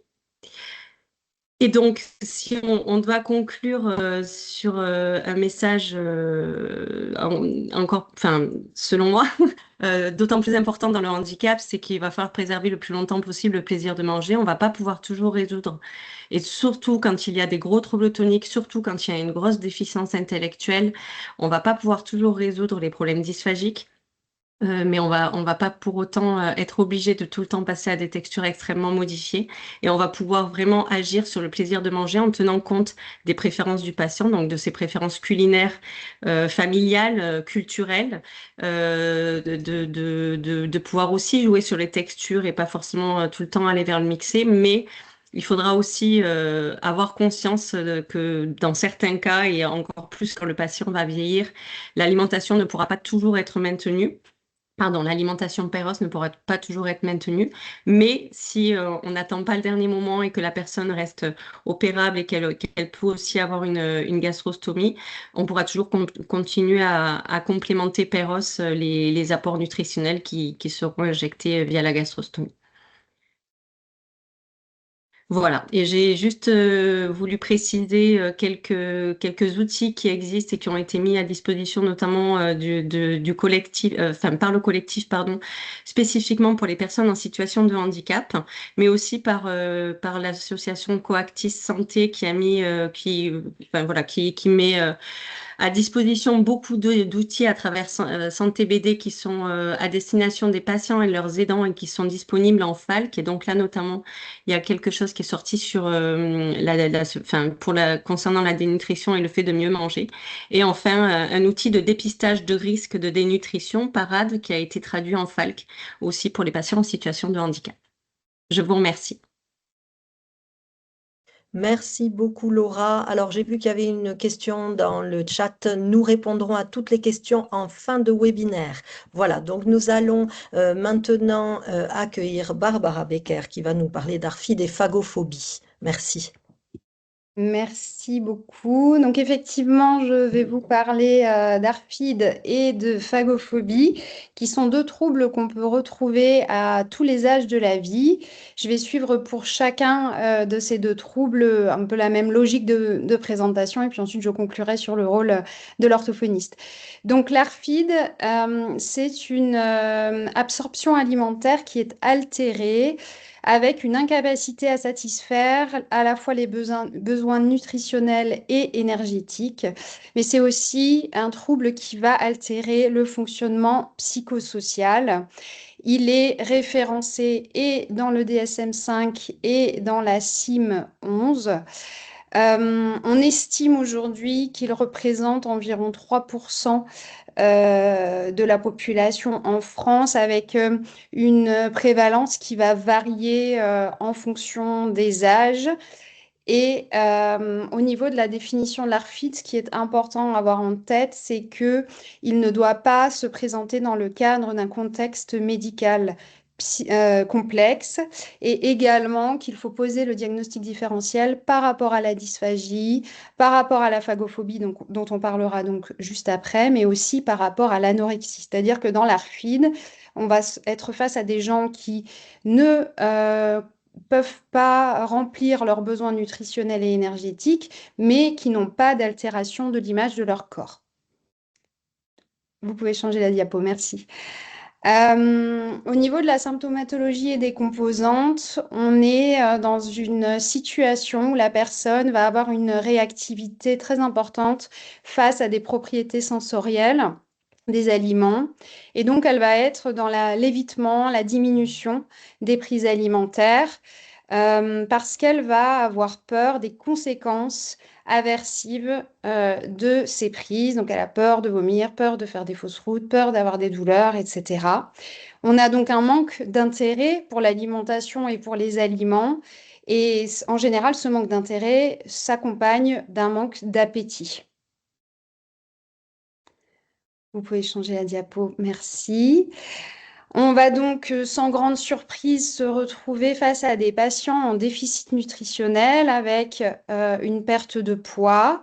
Speaker 7: Et donc, si on doit conclure sur un message selon moi, d'autant plus important dans le handicap, c'est qu'il va falloir préserver le plus longtemps possible le plaisir de manger. On ne va pas pouvoir toujours résoudre. Et surtout quand il y a des gros troubles toniques, surtout quand il y a une grosse déficience intellectuelle, on ne va pas pouvoir toujours résoudre les problèmes dysphagiques. Mais on va pas pour autant être obligé de tout le temps passer à des textures extrêmement modifiées et on va pouvoir vraiment agir sur le plaisir de manger en tenant compte des préférences du patient, donc de ses préférences culinaires, familiales, culturelles, de pouvoir aussi jouer sur les textures et pas forcément tout le temps aller vers le mixé, mais il faudra aussi avoir conscience que dans certains cas, et encore plus quand le patient va vieillir, l'alimentation ne pourra pas toujours être maintenue. Pardon, l'alimentation péros ne pourra pas toujours être maintenue, mais si on n'attend pas le dernier moment et que la personne reste opérable et qu'elle peut aussi avoir une gastrostomie, on pourra toujours continuer à complémenter péros les apports nutritionnels qui seront injectés via la gastrostomie. Voilà, et j'ai juste voulu préciser quelques outils qui existent et qui ont été mis à disposition notamment du collectif, par le collectif, pardon, spécifiquement pour les personnes en situation de handicap, mais aussi par l'association Coactis Santé qui a mis, qui met à disposition beaucoup d'outils à travers Santé BD qui sont à destination des patients et leurs aidants et qui sont disponibles en FALC. Et donc là, notamment, il y a quelque chose qui est sorti sur concernant la dénutrition et le fait de mieux manger. Et enfin, un outil de dépistage de risque de dénutrition, PARADE, qui a été traduit en FALC aussi pour les patients en situation de handicap. Je vous remercie.
Speaker 4: Merci beaucoup, Laura. Alors, j'ai vu qu'il y avait une question dans le chat. Nous répondrons à toutes les questions en fin de webinaire. Voilà, donc nous allons maintenant accueillir Barbara Becker qui va nous parler d'ARFID et phagophobie. Merci.
Speaker 5: Merci beaucoup. Donc effectivement, je vais vous parler d'ARFID et de phagophobie, qui sont deux troubles qu'on peut retrouver à tous les âges de la vie. Je vais suivre pour chacun de ces deux troubles un peu la même logique de présentation, et puis ensuite je conclurai sur le rôle de l'orthophoniste. Donc l'ARFID, c'est une absorption alimentaire qui est altérée, avec une incapacité à satisfaire à la fois les besoins nutritionnels et énergétiques. Mais c'est aussi un trouble qui va altérer le fonctionnement psychosocial. Il est référencé et dans le DSM-5 et dans la CIM-11. On estime aujourd'hui qu'il représente environ 3% de la population en France, avec une prévalence qui va varier en fonction des âges. Et au niveau de la définition de l'ARFID, ce qui est important à avoir en tête, c'est qu'il ne doit pas se présenter dans le cadre d'un contexte médical complexe, et également qu'il faut poser le diagnostic différentiel par rapport à la dysphagie, par rapport à la phagophobie dont on parlera donc juste après, mais aussi par rapport à l'anorexie. C'est-à-dire que dans l'ARFID, on va être face à des gens qui ne peuvent pas remplir leurs besoins nutritionnels et énergétiques, mais qui n'ont pas d'altération de l'image de leur corps. Vous pouvez changer la diapo, merci. Au niveau de la symptomatologie et des composantes, on est dans une situation où la personne va avoir une réactivité très importante face à des propriétés sensorielles des aliments, et donc elle va être dans l'évitement, la diminution des prises alimentaires, parce qu'elle va avoir peur des conséquences aversives de ces prises. Donc elle a peur de vomir, peur de faire des fausses routes, peur d'avoir des douleurs, etc. On a donc un manque d'intérêt pour l'alimentation et pour les aliments, et en général ce manque d'intérêt s'accompagne d'un manque d'appétit. Vous pouvez changer la diapo, merci. On va donc, sans grande surprise, se retrouver face à des patients en déficit nutritionnel avec une perte de poids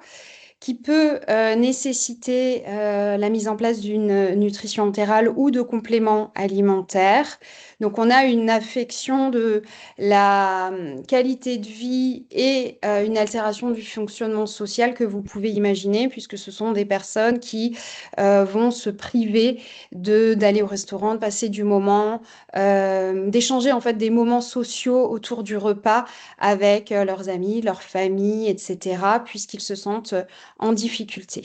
Speaker 5: qui peut nécessiter la mise en place d'une nutrition entérale ou de compléments alimentaires. Donc on a une affection de la qualité de vie et une altération du fonctionnement social que vous pouvez imaginer, puisque ce sont des personnes qui vont se priver d'aller au restaurant, de passer du moment, d'échanger en fait des moments sociaux autour du repas avec leurs amis, leur famille, etc., puisqu'ils se sentent en difficulté.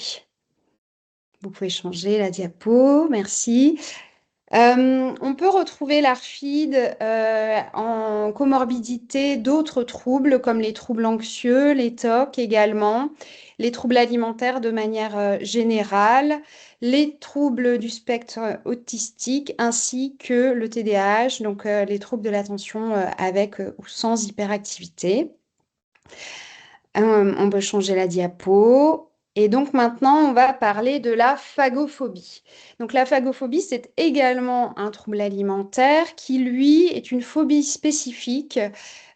Speaker 5: Vous pouvez changer la diapo, merci. On peut retrouver l'ARFID en comorbidité d'autres troubles comme les troubles anxieux, les TOC également, les troubles alimentaires de manière générale, les troubles du spectre autistique ainsi que le TDAH, donc les troubles de l'attention avec ou sans hyperactivité. On peut changer la diapo. Et donc maintenant, on va parler de la phagophobie. Donc la phagophobie, c'est également un trouble alimentaire qui, lui, est une phobie spécifique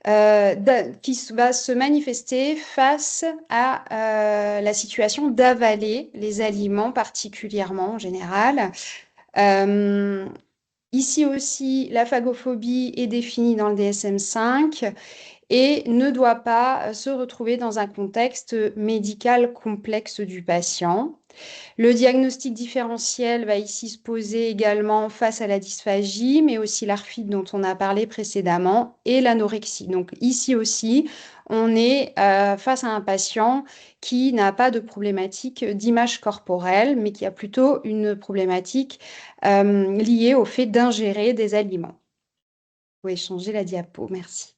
Speaker 5: qui va se manifester face à la situation d'avaler les aliments, particulièrement en général. Ici aussi, la phagophobie est définie dans le DSM-5 et ne doit pas se retrouver dans un contexte médical complexe du patient. Le diagnostic différentiel va ici se poser également face à la dysphagie, mais aussi l'ARFID dont on a parlé précédemment et l'anorexie. Donc ici aussi, on est face à un patient qui n'a pas de problématique d'image corporelle, mais qui a plutôt une problématique liée au fait d'ingérer des aliments. Vous pouvez changer la diapo, merci.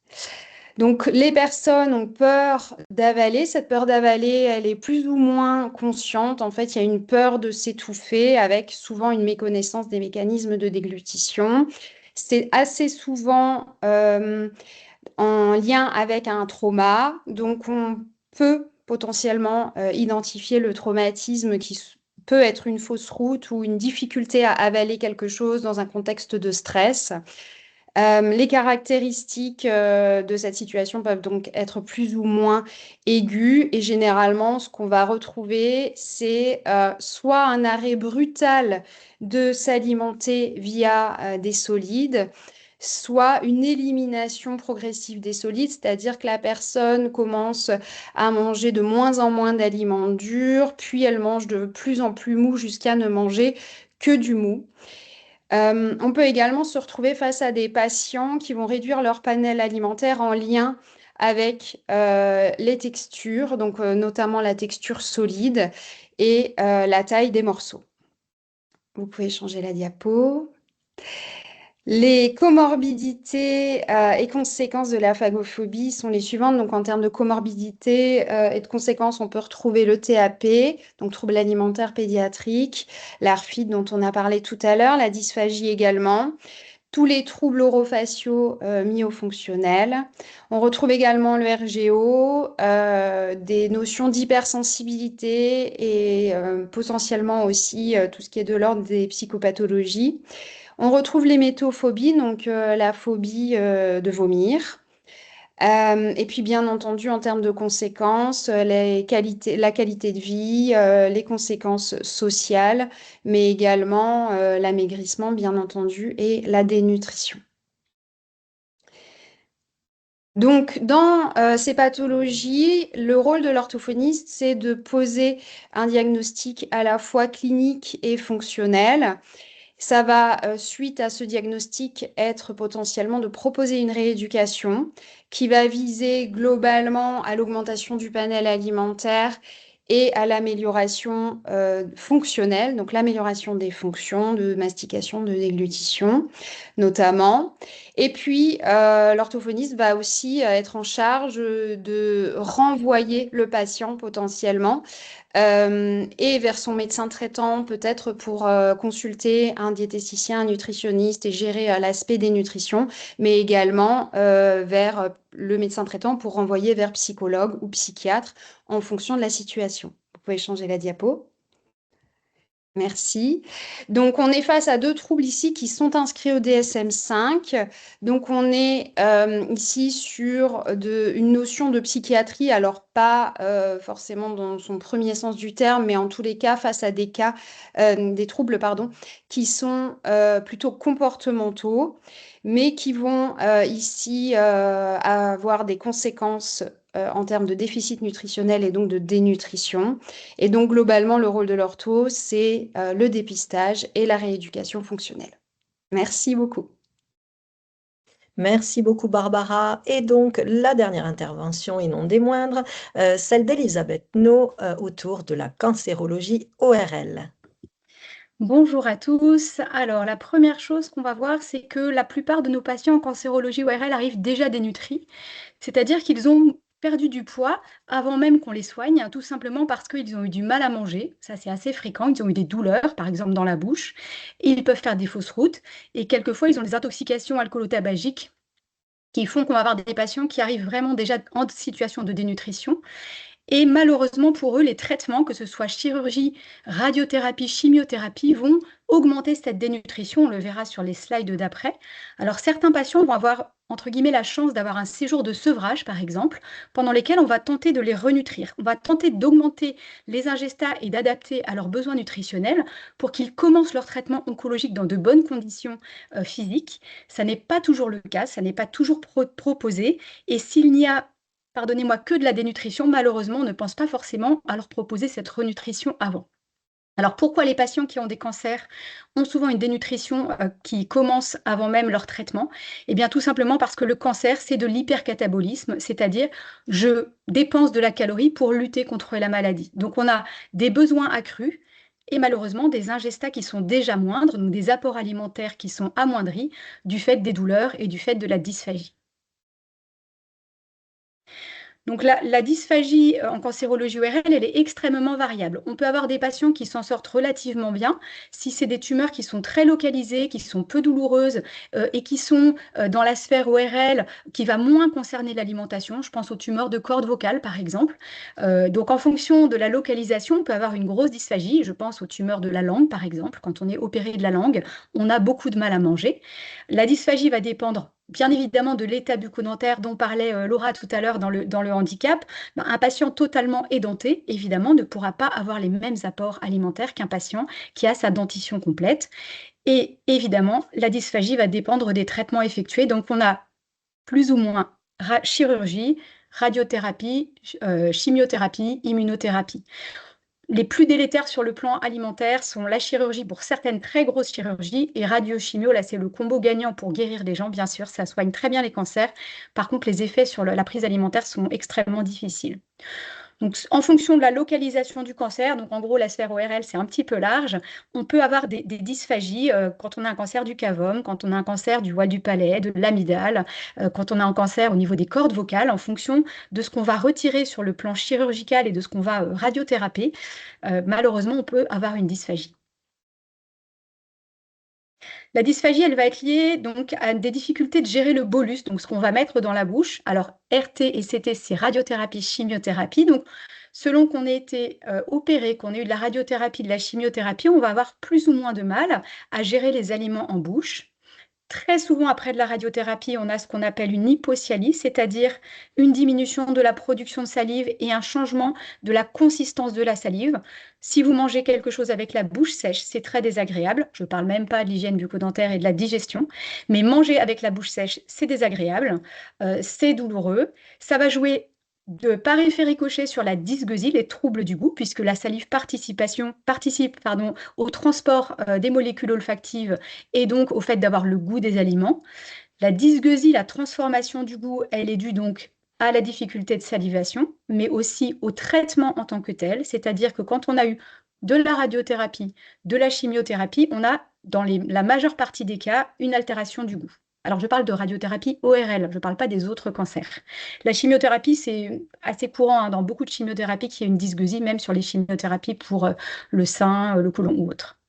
Speaker 5: Donc, les personnes ont peur d'avaler. Cette peur d'avaler, elle est plus ou moins consciente. En fait, il y a une peur de s'étouffer avec souvent une méconnaissance des mécanismes de déglutition. C'est assez souvent en lien avec un trauma. Donc, on peut potentiellement identifier le traumatisme qui peut être une fausse route ou une difficulté à avaler quelque chose dans un contexte de stress. Les caractéristiques de cette situation peuvent donc être plus ou moins aiguës et généralement, ce qu'on va retrouver, c'est soit un arrêt brutal de s'alimenter via des solides, soit une élimination progressive des solides, c'est-à-dire que la personne commence à manger de moins en moins d'aliments durs, puis elle mange de plus en plus mou jusqu'à ne manger que du mou. On peut également se retrouver face à des patients qui vont réduire leur panel alimentaire en lien avec les textures, donc notamment la texture solide et la taille des morceaux. Vous pouvez changer la diapo. Les comorbidités et conséquences de la phagophobie sont les suivantes. Donc, en termes de comorbidité et de conséquences, on peut retrouver le TAP, donc trouble alimentaire pédiatrique, l'ARFID dont on a parlé tout à l'heure, la dysphagie également, tous les troubles orofaciaux myofonctionnels. On retrouve également le RGO, des notions d'hypersensibilité et potentiellement aussi tout ce qui est de l'ordre des psychopathologies. On retrouve l'hémétophobies, donc la phobie de vomir. Et puis, bien entendu, en termes de conséquences, la qualité de vie, les conséquences sociales, mais également l'amaigrissement, bien entendu, et la dénutrition. Donc, dans ces pathologies, le rôle de l'orthophoniste, c'est de poser un diagnostic à la fois clinique et fonctionnel. Ça va, suite à ce diagnostic, être potentiellement de proposer une rééducation qui va viser globalement à l'augmentation du panel alimentaire et à l'amélioration fonctionnelle, donc l'amélioration des fonctions de mastication, de déglutition notamment. Et puis, l'orthophoniste va aussi être en charge de renvoyer le patient potentiellement et vers son médecin traitant, peut-être pour consulter un diététicien, un nutritionniste et gérer l'aspect des nutritions, mais également vers le médecin traitant pour renvoyer vers psychologue ou psychiatre en fonction de la situation. Vous pouvez changer la diapo. Merci. Donc, on est face à deux troubles ici qui sont inscrits au DSM-5. Donc, on est ici sur une notion de psychiatrie, alors pas forcément dans son premier sens du terme, mais en tous les cas, face à des cas, des troubles, pardon, qui sont plutôt comportementaux, mais qui vont ici avoir des conséquences en termes de déficit nutritionnel et donc de dénutrition. Et donc, globalement, le rôle de l'ortho, c'est le dépistage et la rééducation fonctionnelle. Merci beaucoup.
Speaker 4: Merci beaucoup, Barbara. Et donc, la dernière intervention, et non des moindres, celle d'Elisabeth No autour de la cancérologie ORL.
Speaker 6: Bonjour à tous. Alors, la première chose qu'on va voir, c'est que la plupart de nos patients en cancérologie ORL arrivent déjà dénutris, c'est-à-dire qu'ils ont perdu du poids avant même qu'on les soigne, tout simplement parce qu'ils ont eu du mal à manger. Ça, c'est assez fréquent. Ils ont eu des douleurs, par exemple dans la bouche, et ils peuvent faire des fausses routes. Et quelquefois, ils ont des intoxications alcoolo-tabagiques qui font qu'on va avoir des patients qui arrivent vraiment déjà en situation de dénutrition. Et malheureusement pour eux, les traitements, que ce soit chirurgie, radiothérapie, chimiothérapie, vont augmenter cette dénutrition. On le verra sur les slides d'après. Alors certains patients vont avoir, entre guillemets, la chance d'avoir un séjour de sevrage, par exemple, pendant lesquels on va tenter de les renutrir. On va tenter d'augmenter les ingestats et d'adapter à leurs besoins nutritionnels pour qu'ils commencent leur traitement oncologique dans de bonnes conditions physiques. Ça n'est pas toujours le cas, ça n'est pas toujours proposé. Et s'il n'y a pardonnez-moi, que de la dénutrition, malheureusement, on ne pense pas forcément à leur proposer cette renutrition avant. Alors pourquoi les patients qui ont des cancers ont souvent une dénutrition qui commence avant même leur traitement? Eh bien tout simplement parce que le cancer, c'est de l'hypercatabolisme, c'est-à-dire je dépense de la calorie pour lutter contre la maladie. Donc on a des besoins accrus et malheureusement des ingestats qui sont déjà moindres, donc des apports alimentaires qui sont amoindris du fait des douleurs et du fait de la dysphagie. Donc la dysphagie en cancérologie ORL, elle est extrêmement variable. On peut avoir des patients qui s'en sortent relativement bien si c'est des tumeurs qui sont très localisées, qui sont peu douloureuses et qui sont dans la sphère ORL qui va moins concerner l'alimentation. Je pense aux tumeurs de corde vocale, par exemple. Donc en fonction de la localisation, on peut avoir une grosse dysphagie. Je pense aux tumeurs de la langue, par exemple. Quand on est opéré de la langue, on a beaucoup de mal à manger. La dysphagie va dépendre bien évidemment de l'état bucco-dentaire dont parlait Laura tout à l'heure dans le handicap. Un patient totalement édenté, évidemment, ne pourra pas avoir les mêmes apports alimentaires qu'un patient qui a sa dentition complète. Et évidemment, la dysphagie va dépendre des traitements effectués. Donc, on a plus ou moins chirurgie, radiothérapie, chimiothérapie, immunothérapie. Les plus délétères sur le plan alimentaire sont la chirurgie pour certaines très grosses chirurgies et radiochimio, là c'est le combo gagnant pour guérir les gens, bien sûr, ça soigne très bien les cancers. Par contre, les effets sur la prise alimentaire sont extrêmement difficiles. Donc, en fonction de la localisation du cancer, donc en gros la sphère ORL c'est un petit peu large, on peut avoir des dysphagies quand on a un cancer du cavum, quand on a un cancer du voile du palais, de l'amygdale, quand on a un cancer au niveau des cordes vocales, en fonction de ce qu'on va retirer sur le plan chirurgical et de ce qu'on va radiothéraper, malheureusement on peut avoir une dysphagie. La dysphagie, elle va être liée donc à des difficultés de gérer le bolus, donc ce qu'on va mettre dans la bouche. Alors, RT et CT, c'est radiothérapie, chimiothérapie. Donc, selon qu'on ait été opéré, qu'on ait eu de la radiothérapie, de la chimiothérapie, on va avoir plus ou moins de mal à gérer les aliments en bouche. Très souvent, après de la radiothérapie, on a ce qu'on appelle une hypocyalie, c'est-à-dire une diminution de la production de salive et un changement de la consistance de la salive. Si vous mangez quelque chose avec la bouche sèche, c'est très désagréable. Je ne parle même pas de l'hygiène bucco-dentaire et de la digestion, mais manger avec la bouche sèche, c'est désagréable, c'est douloureux. Ça va jouer par effet ricochet sur la dysgeusie, les troubles du goût, puisque la salive participe au transport des molécules olfactives et donc au fait d'avoir le goût des aliments. La dysgeusie, la transformation du goût, elle est due donc à la difficulté de salivation, mais aussi au traitement en tant que tel, c'est-à-dire que quand on a eu de la radiothérapie, de la chimiothérapie, on a, dans la majeure partie des cas, une altération du goût. Alors, je parle de radiothérapie ORL, je ne parle pas des autres cancers. La chimiothérapie, c'est assez courant dans beaucoup de chimiothérapies qu'il y a une dysgeusie, même sur les chimiothérapies pour le sein, le côlon ou autre.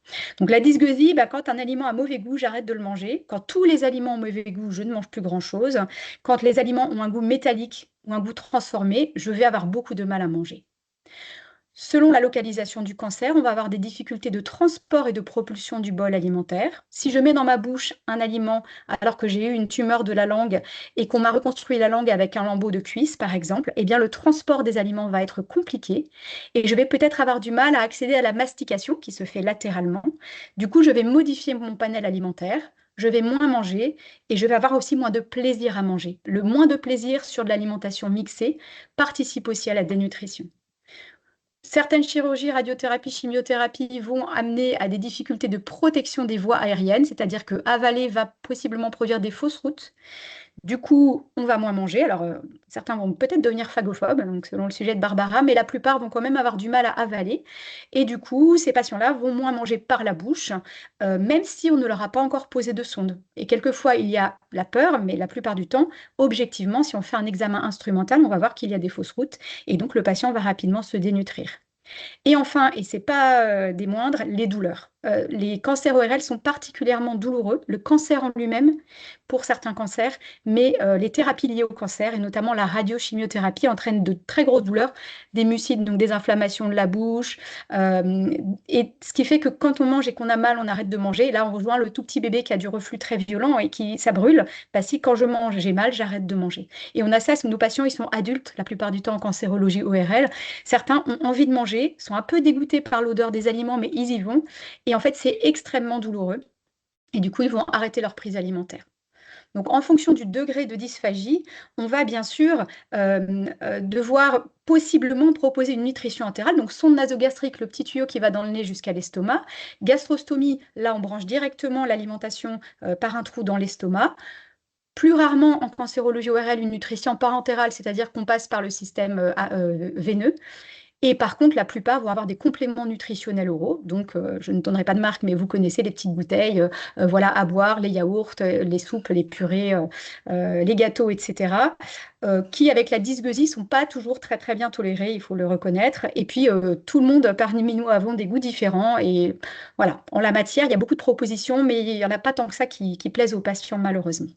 Speaker 6: Donc la dysgeusie, quand un aliment a mauvais goût, j'arrête de le manger. Quand tous les aliments ont mauvais goût, je ne mange plus grand-chose. Quand les aliments ont un goût métallique ou un goût transformé, je vais avoir beaucoup de mal à manger. Selon la localisation du cancer, on va avoir des difficultés de transport et de propulsion du bol alimentaire. Si je mets dans ma bouche un aliment alors que j'ai eu une tumeur de la langue et qu'on m'a reconstruit la langue avec un lambeau de cuisse, par exemple, eh bien le transport des aliments va être compliqué et je vais peut-être avoir du mal à accéder à la mastication qui se fait latéralement. Du coup, je vais modifier mon panel alimentaire. Je vais moins manger et je vais avoir aussi moins de plaisir à manger. Le moins de plaisir sur de l'alimentation mixée participe aussi à la dénutrition. Certaines chirurgies, radiothérapie, chimiothérapie vont amener à des difficultés de protection des voies aériennes, c'est-à-dire que avaler va possiblement produire des fausses routes. Du coup, on va moins manger. Alors, certains vont peut-être devenir phagophobes, donc selon le sujet de Barbara, mais la plupart vont quand même avoir du mal à avaler. Et du coup, ces patients-là vont moins manger par la bouche, même si on ne leur a pas encore posé de sonde. Et quelquefois, il y a la peur, mais la plupart du temps, objectivement, si on fait un examen instrumental, on va voir qu'il y a des fausses routes, et donc le patient va rapidement se dénutrir. Et enfin, et ce n'est pas des moindres, les douleurs. Les cancers ORL sont particulièrement douloureux, le cancer en lui-même pour certains cancers, mais les thérapies liées au cancer, et notamment la radiochimiothérapie, entraînent de très grosses douleurs, des mucides, donc des inflammations de la bouche, et ce qui fait que quand on mange et qu'on a mal, on arrête de manger. Et là, on rejoint le tout petit bébé qui a du reflux très violent et ça brûle. Si quand je mange, j'ai mal, j'arrête de manger. Et on a ça, nos patients, ils sont adultes, la plupart du temps en cancérologie ORL. Certains ont envie de manger, sont un peu dégoûtés par l'odeur des aliments, mais ils y vont. Et en fait, c'est extrêmement douloureux. Et du coup, ils vont arrêter leur prise alimentaire. Donc, en fonction du degré de dysphagie, on va bien sûr devoir possiblement proposer une nutrition entérale, donc sonde nasogastrique, le petit tuyau qui va dans le nez jusqu'à l'estomac. Gastrostomie, là, on branche directement l'alimentation par un trou dans l'estomac. Plus rarement en cancérologie ORL, une nutrition parentérale, c'est-à-dire qu'on passe par le système veineux. Et par contre, la plupart vont avoir des compléments nutritionnels oraux. Donc, je ne donnerai pas de marque, mais vous connaissez les petites bouteilles voilà, à boire, les yaourts, les soupes, les purées, les gâteaux, etc. Qui, avec la dysgeusie, ne sont pas toujours très, très bien tolérés, il faut le reconnaître. Et puis, tout le monde parmi nous avons des goûts différents. Et voilà, en la matière, il y a beaucoup de propositions, mais il n'y en a pas tant que ça qui plaisent aux patients, malheureusement.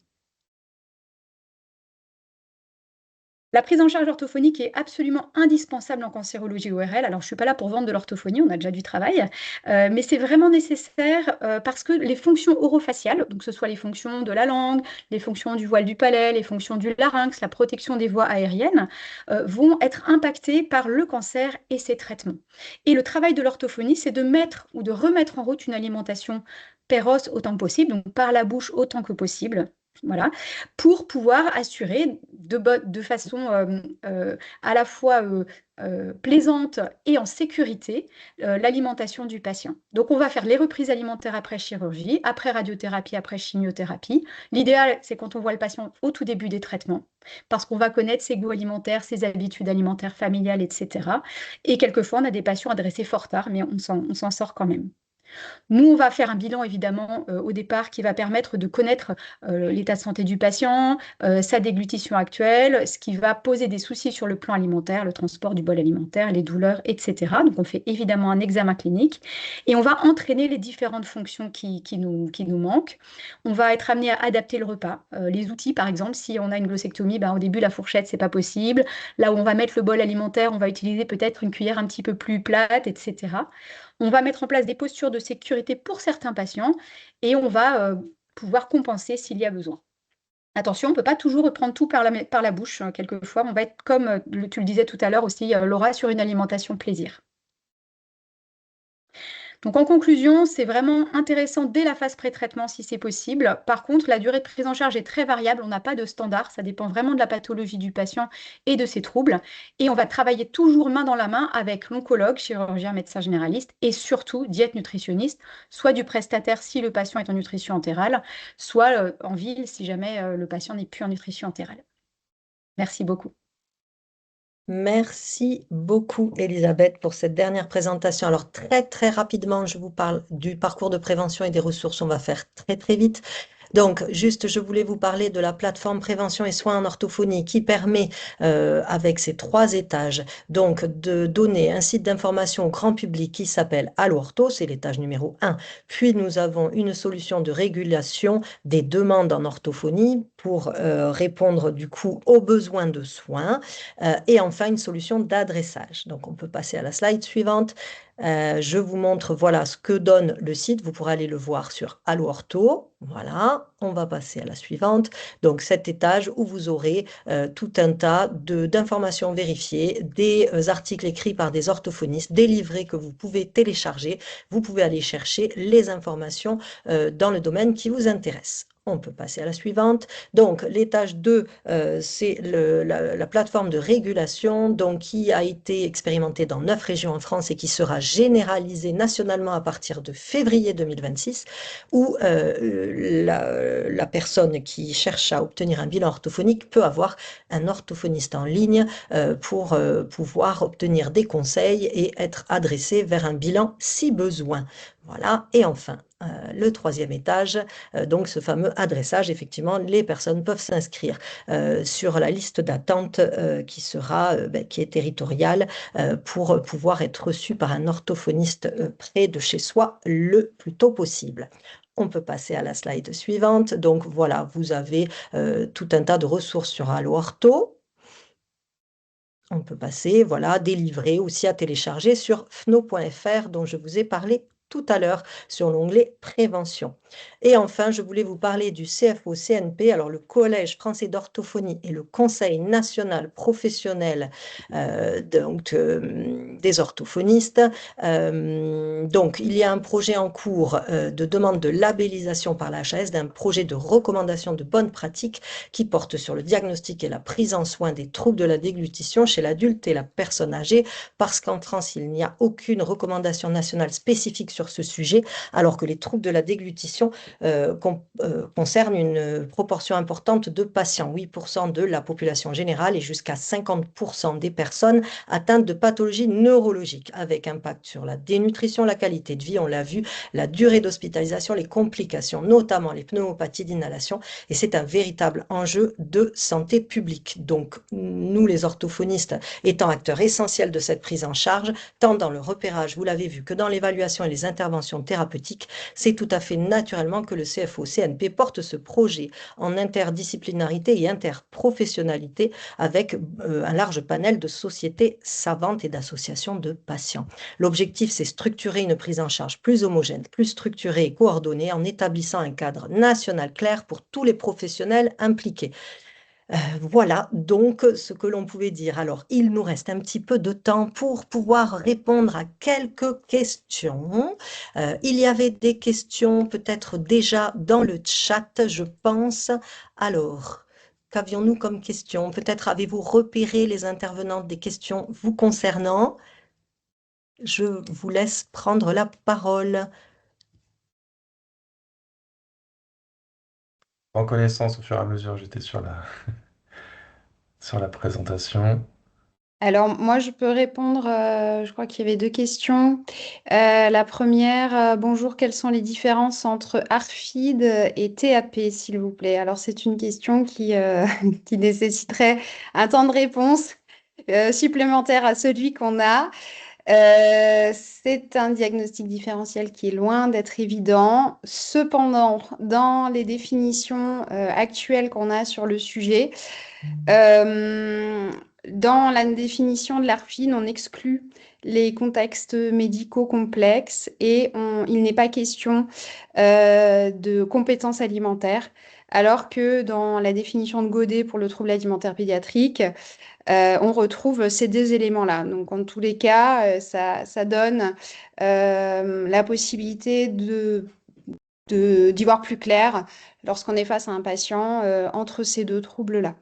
Speaker 6: La prise en charge orthophonique est absolument indispensable en cancérologie ORL. Alors, je ne suis pas là pour vendre de l'orthophonie, on a déjà du travail, mais c'est vraiment nécessaire parce que les fonctions orofaciales, donc que ce soit les fonctions de la langue, les fonctions du voile du palais, les fonctions du larynx, la protection des voies aériennes, vont être impactées par le cancer et ses traitements. Et le travail de l'orthophonie, c'est de mettre ou de remettre en route une alimentation per-os autant que possible, donc par la bouche autant que possible. Voilà, pour pouvoir assurer de façon à la fois plaisante et en sécurité l'alimentation du patient. Donc, on va faire les reprises alimentaires après chirurgie, après radiothérapie, après chimiothérapie. L'idéal, c'est quand on voit le patient au tout début des traitements, parce qu'on va connaître ses goûts alimentaires, ses habitudes alimentaires familiales, etc. Et quelquefois, on a des patients adressés fort tard, mais on s'en sort quand même. Nous, on va faire un bilan, évidemment, au départ, qui va permettre de connaître l'état de santé du patient, sa déglutition actuelle, ce qui va poser des soucis sur le plan alimentaire, le transport du bol alimentaire, les douleurs, etc. Donc, on fait évidemment un examen clinique et on va entraîner les différentes fonctions qui nous manquent. On va être amené à adapter le repas. Les outils, par exemple, si on a une glossectomie, au début, la fourchette, c'est pas possible. Là où on va mettre le bol alimentaire, on va utiliser peut-être une cuillère un petit peu plus plate, etc. On va mettre en place des postures de sécurité pour certains patients et on va pouvoir compenser s'il y a besoin. Attention, on ne peut pas toujours reprendre tout par la bouche. Quelquefois, on va être, comme tu le disais tout à l'heure aussi, Laura, sur une alimentation plaisir. Donc, en conclusion, c'est vraiment intéressant dès la phase pré-traitement si c'est possible. Par contre, la durée de prise en charge est très variable. On n'a pas de standard. Ça dépend vraiment de la pathologie du patient et de ses troubles. Et on va travailler toujours main dans la main avec l'oncologue, chirurgien, médecin généraliste et surtout diète nutritionniste, soit du prestataire si le patient est en nutrition entérale, soit en ville si jamais le patient n'est plus en nutrition entérale. Merci beaucoup.
Speaker 4: Merci beaucoup, Elisabeth, pour cette dernière présentation. Alors, très, très rapidement, je vous parle du parcours de prévention et des ressources. On va faire très, très vite. Donc, juste, je voulais vous parler de la plateforme prévention et soins en orthophonie qui permet, avec ces 3 étages, donc de donner un site d'information au grand public qui s'appelle Allo Ortho, c'est l'étage numéro 1. Puis, nous avons une solution de régulation des demandes en orthophonie pour répondre du coup aux besoins de soins. Et enfin, une solution d'adressage. Donc, on peut passer à la slide suivante. Je vous montre, voilà, ce que donne le site. Vous pourrez aller le voir sur Allo Ortho. Voilà, on va passer à la suivante. Donc, cet étage où vous aurez tout un tas d'informations vérifiées, des articles écrits par des orthophonistes, des livrets que vous pouvez télécharger. Vous pouvez aller chercher les informations dans le domaine qui vous intéresse. On peut passer à la suivante. Donc, l'étage 2, c'est la plateforme de régulation donc, qui a été expérimentée dans 9 régions en France et qui sera généralisée nationalement à partir de février 2026, où la personne qui cherche à obtenir un bilan orthophonique peut avoir un orthophoniste en ligne pour pouvoir obtenir des conseils et être adressé vers un bilan si besoin. Voilà, et enfin, le 3e étage, donc ce fameux adressage, effectivement, les personnes peuvent s'inscrire sur la liste d'attente qui est territoriale pour pouvoir être reçue par un orthophoniste près de chez soi le plus tôt possible. On peut passer à la slide suivante. Donc voilà, vous avez tout un tas de ressources sur Allo Ortho. On peut passer, voilà, des livrets aussi à télécharger sur fno.fr dont je vous ai parlé tout à l'heure sur l'onglet Prévention. Et enfin, je voulais vous parler du CFO-CNP, alors le Collège français d'orthophonie et le Conseil national professionnel des orthophonistes. Donc, il y a un projet en cours de demande de labellisation par la HAS d'un projet de recommandation de bonnes pratiques qui porte sur le diagnostic et la prise en soin des troubles de la déglutition chez l'adulte et la personne âgée, parce qu'en France, il n'y a aucune recommandation nationale spécifique sur ce sujet, alors que les troubles de la déglutition concernent une proportion importante de patients, 8% de la population générale et jusqu'à 50% des personnes atteintes de pathologies neurologiques, avec impact sur la dénutrition, la qualité de vie, on l'a vu, la durée d'hospitalisation, les complications, notamment les pneumopathies d'inhalation, et c'est un véritable enjeu de santé publique. Donc, nous, les orthophonistes, étant acteurs essentiels de cette prise en charge, tant dans le repérage, vous l'avez vu, que dans l'évaluation et les interventions thérapeutiques, c'est tout à fait naturellement que le CFO-CNP porte ce projet en interdisciplinarité et interprofessionnalité avec un large panel de sociétés savantes et d'associations de patients. L'objectif, c'est structurer une prise en charge plus homogène, plus structurée et coordonnée en établissant un cadre national clair pour tous les professionnels impliqués. Voilà donc ce que l'on pouvait dire. Alors, il nous reste un petit peu de temps pour pouvoir répondre à quelques questions. Il y avait des questions peut-être déjà dans le chat, je pense. Alors, qu'avions-nous comme question? Peut-être avez-vous repéré les intervenantes des questions vous concernant? Je vous laisse prendre la parole.
Speaker 2: En connaissance, au fur et à mesure, j'étais sur sur la présentation.
Speaker 5: Alors, moi, je peux répondre, je crois qu'il y avait deux questions. La première, bonjour, quelles sont les différences entre ARFID et TAP, s'il vous plaît? Alors, c'est une question qui nécessiterait un temps de réponse supplémentaire à celui qu'on a. C'est un diagnostic différentiel qui est loin d'être évident. Cependant, dans les définitions actuelles qu'on a sur le sujet, dans la définition de l'ARFID, on exclut les contextes médicaux complexes et il n'est pas question de compétences alimentaires, alors que dans la définition de Godet pour le trouble alimentaire pédiatrique, on retrouve ces deux éléments-là. Donc, en tous les cas, ça donne la possibilité d'y voir plus clair lorsqu'on est face à un patient entre ces deux troubles-là.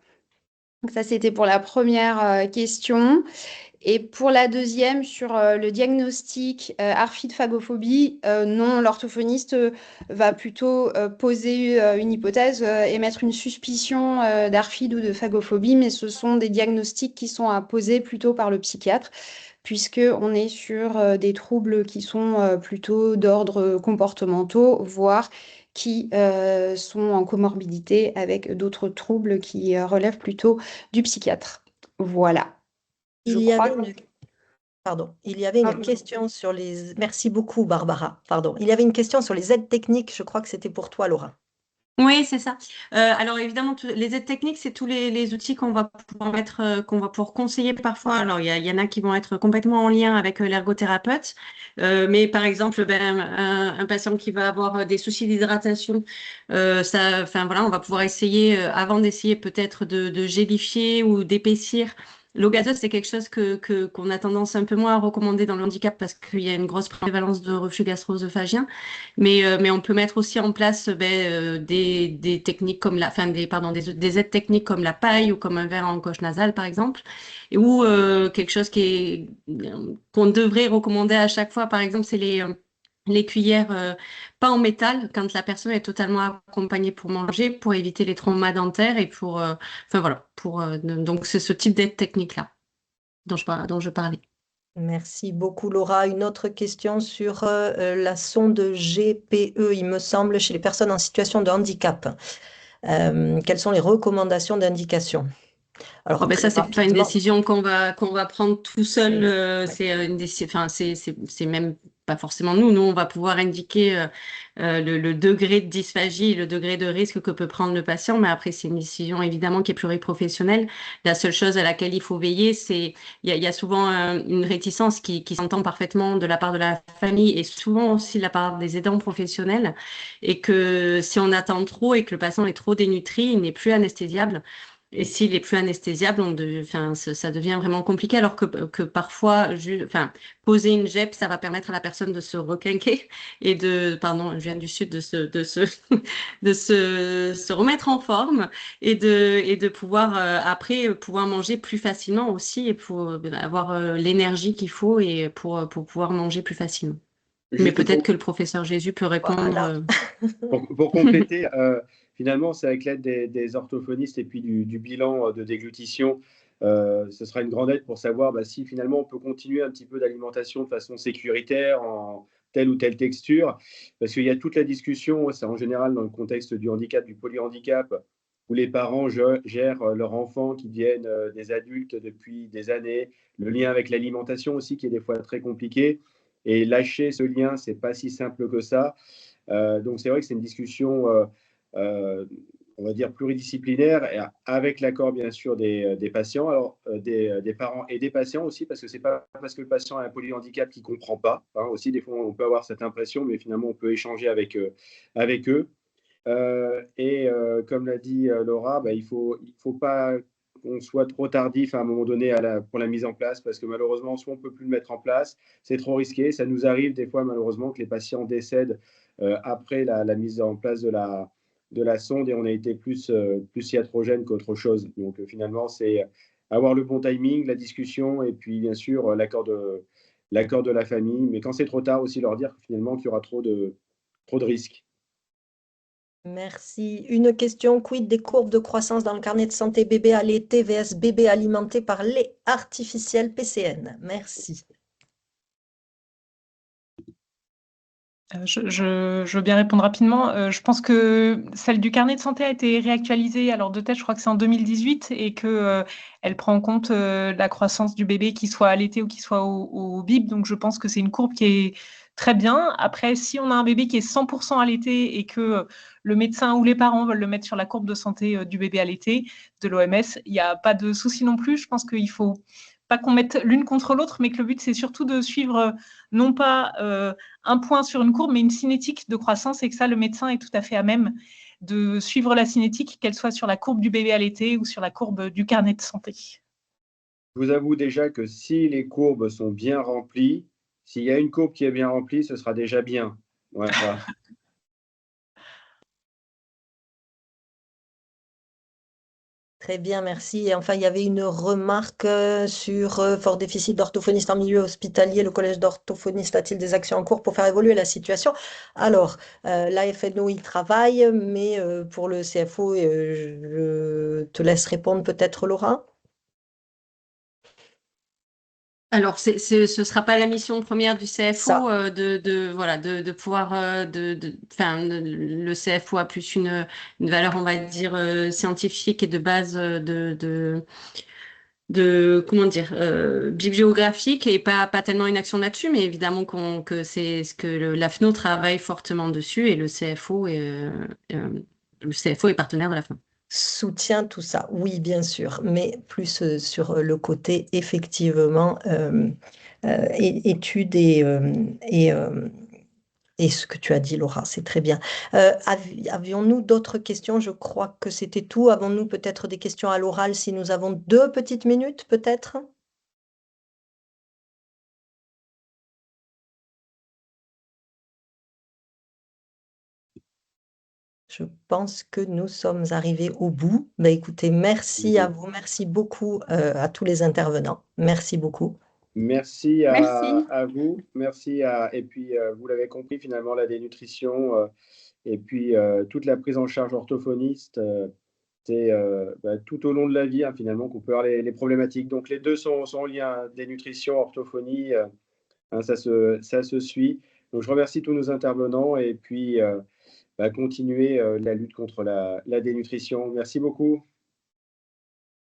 Speaker 5: Donc, ça, c'était pour la première question. Et pour la deuxième, sur le diagnostic ARFID phagophobie, non, l'orthophoniste va plutôt poser une hypothèse, émettre une suspicion d'ARFID ou de phagophobie, mais ce sont des diagnostics qui sont à poser plutôt par le psychiatre, puisqu'on est sur des troubles qui sont plutôt d'ordre comportementaux, voire qui sont en comorbidité avec d'autres troubles qui relèvent plutôt du psychiatre. Voilà.
Speaker 4: Il y avait une question sur les... Merci beaucoup, Barbara. Pardon. Il y avait une question sur les aides techniques. Je crois que c'était pour toi, Laura.
Speaker 7: Oui, c'est ça. Alors évidemment, les aides techniques, c'est tous les outils qu'on va pouvoir mettre, qu'on va pouvoir conseiller parfois. Alors il y en a qui vont être complètement en lien avec l'ergothérapeute, mais par exemple, un patient qui va avoir des soucis d'hydratation, enfin voilà, on va pouvoir essayer, avant d'essayer peut-être de gélifier ou d'épaissir. L'eau gazeuse, c'est quelque chose qu'on a tendance un peu moins à recommander dans le handicap parce qu'il y a une grosse prévalence de reflux gastro-œsophagien. Mais on peut mettre aussi en place des techniques comme des aides techniques comme la paille ou comme un verre en coche nasale, par exemple, ou quelque chose qu'on devrait recommander à chaque fois, par exemple, c'est les cuillères pas en métal quand la personne est totalement accompagnée pour manger, pour éviter les traumas dentaires et donc c'est ce type d'aide technique-là dont je parlais.
Speaker 4: Merci beaucoup, Laura. Une autre question sur la sonde GPE, il me semble, chez les personnes en situation de handicap. Quelles sont les recommandations d'indication?
Speaker 7: Alors, ça, c'est pas une décision qu'on va prendre tout seul. C'est même pas forcément nous. Nous, on va pouvoir indiquer le degré de dysphagie, le degré de risque que peut prendre le patient, mais après, c'est une décision évidemment qui est pluriprofessionnelle. La seule chose à laquelle il faut veiller, c'est il y a souvent une réticence qui s'entend parfaitement de la part de la famille et souvent aussi de la part des aidants professionnels, et que si on attend trop et que le patient est trop dénutri, il n'est plus anesthésiable. Et s'il est plus anesthésiable, ça devient vraiment compliqué, alors que parfois, poser une GEP, ça va permettre à la personne de se requinquer et pardon, je viens du sud, de se remettre en forme et de pouvoir, après, pouvoir manger plus facilement aussi et pour avoir l'énergie qu'il faut et pour pouvoir manger plus facilement. Mais
Speaker 3: Juste
Speaker 7: peut-être que le professeur Jésus peut répondre.
Speaker 4: Voilà.
Speaker 3: Pour compléter, finalement, c'est avec l'aide des orthophonistes et puis du bilan de déglutition, ce sera une grande aide pour savoir si finalement on peut continuer un petit peu d'alimentation de façon sécuritaire en telle ou telle texture. Parce qu'il y a toute la discussion, c'est en général dans le contexte du handicap, du polyhandicap, où les parents gèrent leurs enfants qui deviennent des adultes depuis des années, le lien avec l'alimentation aussi qui est des fois très compliqué. Et lâcher ce lien, c'est pas si simple que ça. Donc, c'est vrai que c'est une discussion, on va dire, pluridisciplinaire, et avec l'accord, bien sûr, des patients, alors des parents et des patients aussi, parce que ce n'est pas parce que le patient a un polyhandicap qu'il ne comprend pas. Hein, aussi, des fois, on peut avoir cette impression, mais finalement, on peut échanger avec eux. Comme l'a dit Laura, il ne faut pas qu'on soit trop tardif à un moment donné pour la mise en place, parce que malheureusement, soit on ne peut plus le mettre en place, c'est trop risqué. Ça nous arrive des fois, malheureusement, que les patients décèdent après la mise en place de la sonde, et on a été plus iatrogène qu'autre chose. Donc finalement, c'est avoir le bon timing, la discussion, et puis bien sûr l'accord de la famille. Mais quand c'est trop tard, aussi leur dire finalement qu'il y aura trop de risques.
Speaker 4: Merci. Une question, quid des courbes de croissance dans le carnet de santé bébé allaité vs bébé alimenté par lait artificiel PCN? Merci.
Speaker 1: Je veux bien répondre rapidement. Je pense que celle du carnet de santé a été réactualisée, alors de tête, je crois que c'est en 2018, et que elle prend en compte la croissance du bébé, qu'il soit allaité ou qu'il soit au bib. Donc, je pense que c'est une courbe qui est très bien. Après, si on a un bébé qui est 100% allaité et que le médecin ou les parents veulent le mettre sur la courbe de santé du bébé allaité de l'OMS, il n'y a pas de souci non plus. Je pense qu'il faut pas qu'on mette l'une contre l'autre, mais que le but, c'est surtout de suivre non pas un point sur une courbe, mais une cinétique de croissance, et que ça, le médecin est tout à fait à même de suivre la cinétique, qu'elle soit sur la courbe du bébé allaité ou sur la courbe du carnet de santé.
Speaker 3: Je vous avoue déjà que si les courbes sont bien remplies, s'il y a une courbe qui est bien remplie, ce sera déjà bien. Ouais, voilà.
Speaker 4: Très bien, merci. Et enfin, il y avait une remarque sur fort déficit d'orthophonistes en milieu hospitalier. Le collège d'orthophonistes a-t-il des actions en cours pour faire évoluer la situation? Alors, l'AFNO y travaille, mais pour le CFO, je te laisse répondre peut-être, Laura.
Speaker 7: Alors, ce sera pas la mission première du CFO
Speaker 4: Ça.
Speaker 7: de pouvoir le CFO a plus une valeur, on va dire, scientifique et de base comment dire, bibliographique, et pas tellement une action là-dessus, mais évidemment que c'est ce que l'AFNO travaille fortement dessus, et le CFO est partenaire de l'AFNO.
Speaker 4: Soutient tout ça, oui, bien sûr, mais plus sur le côté effectivement études et ce que tu as dit, Laura, c'est très bien. Avions-nous d'autres questions? Je crois que c'était tout. Avons-nous peut-être des questions à l'oral si nous avons 2 petites minutes, peut-être? Je pense que nous sommes arrivés au bout. Écoutez, merci à vous, merci beaucoup à tous les intervenants. Merci beaucoup.
Speaker 3: Merci
Speaker 6: Merci.
Speaker 3: à vous. Et puis, vous l'avez compris, finalement, la dénutrition et puis toute la prise en charge orthophoniste, c'est tout au long de la vie, hein, finalement, qu'on peut avoir les problématiques. Donc, les deux sont en lien, dénutrition, orthophonie, hein, ça se suit. Donc, je remercie tous nos intervenants, et puis continuer la lutte contre la dénutrition. Merci beaucoup.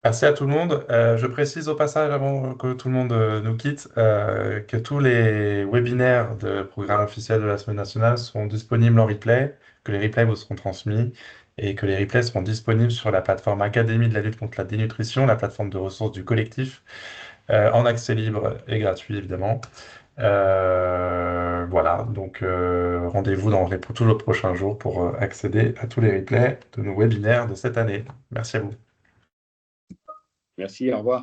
Speaker 2: Merci à tout le monde. Je précise au passage, avant que tout le monde nous quitte, que tous les webinaires de programme officiel de la Semaine nationale sont disponibles en replay, que les replays vous seront transmis et que les replays seront disponibles sur la plateforme Académie de la lutte contre la dénutrition, la plateforme de ressources du collectif, en accès libre et gratuit évidemment. Voilà, donc rendez-vous dans tous les prochains jours pour accéder à tous les replays de nos webinaires de cette année. Merci à vous.
Speaker 3: Merci, au revoir.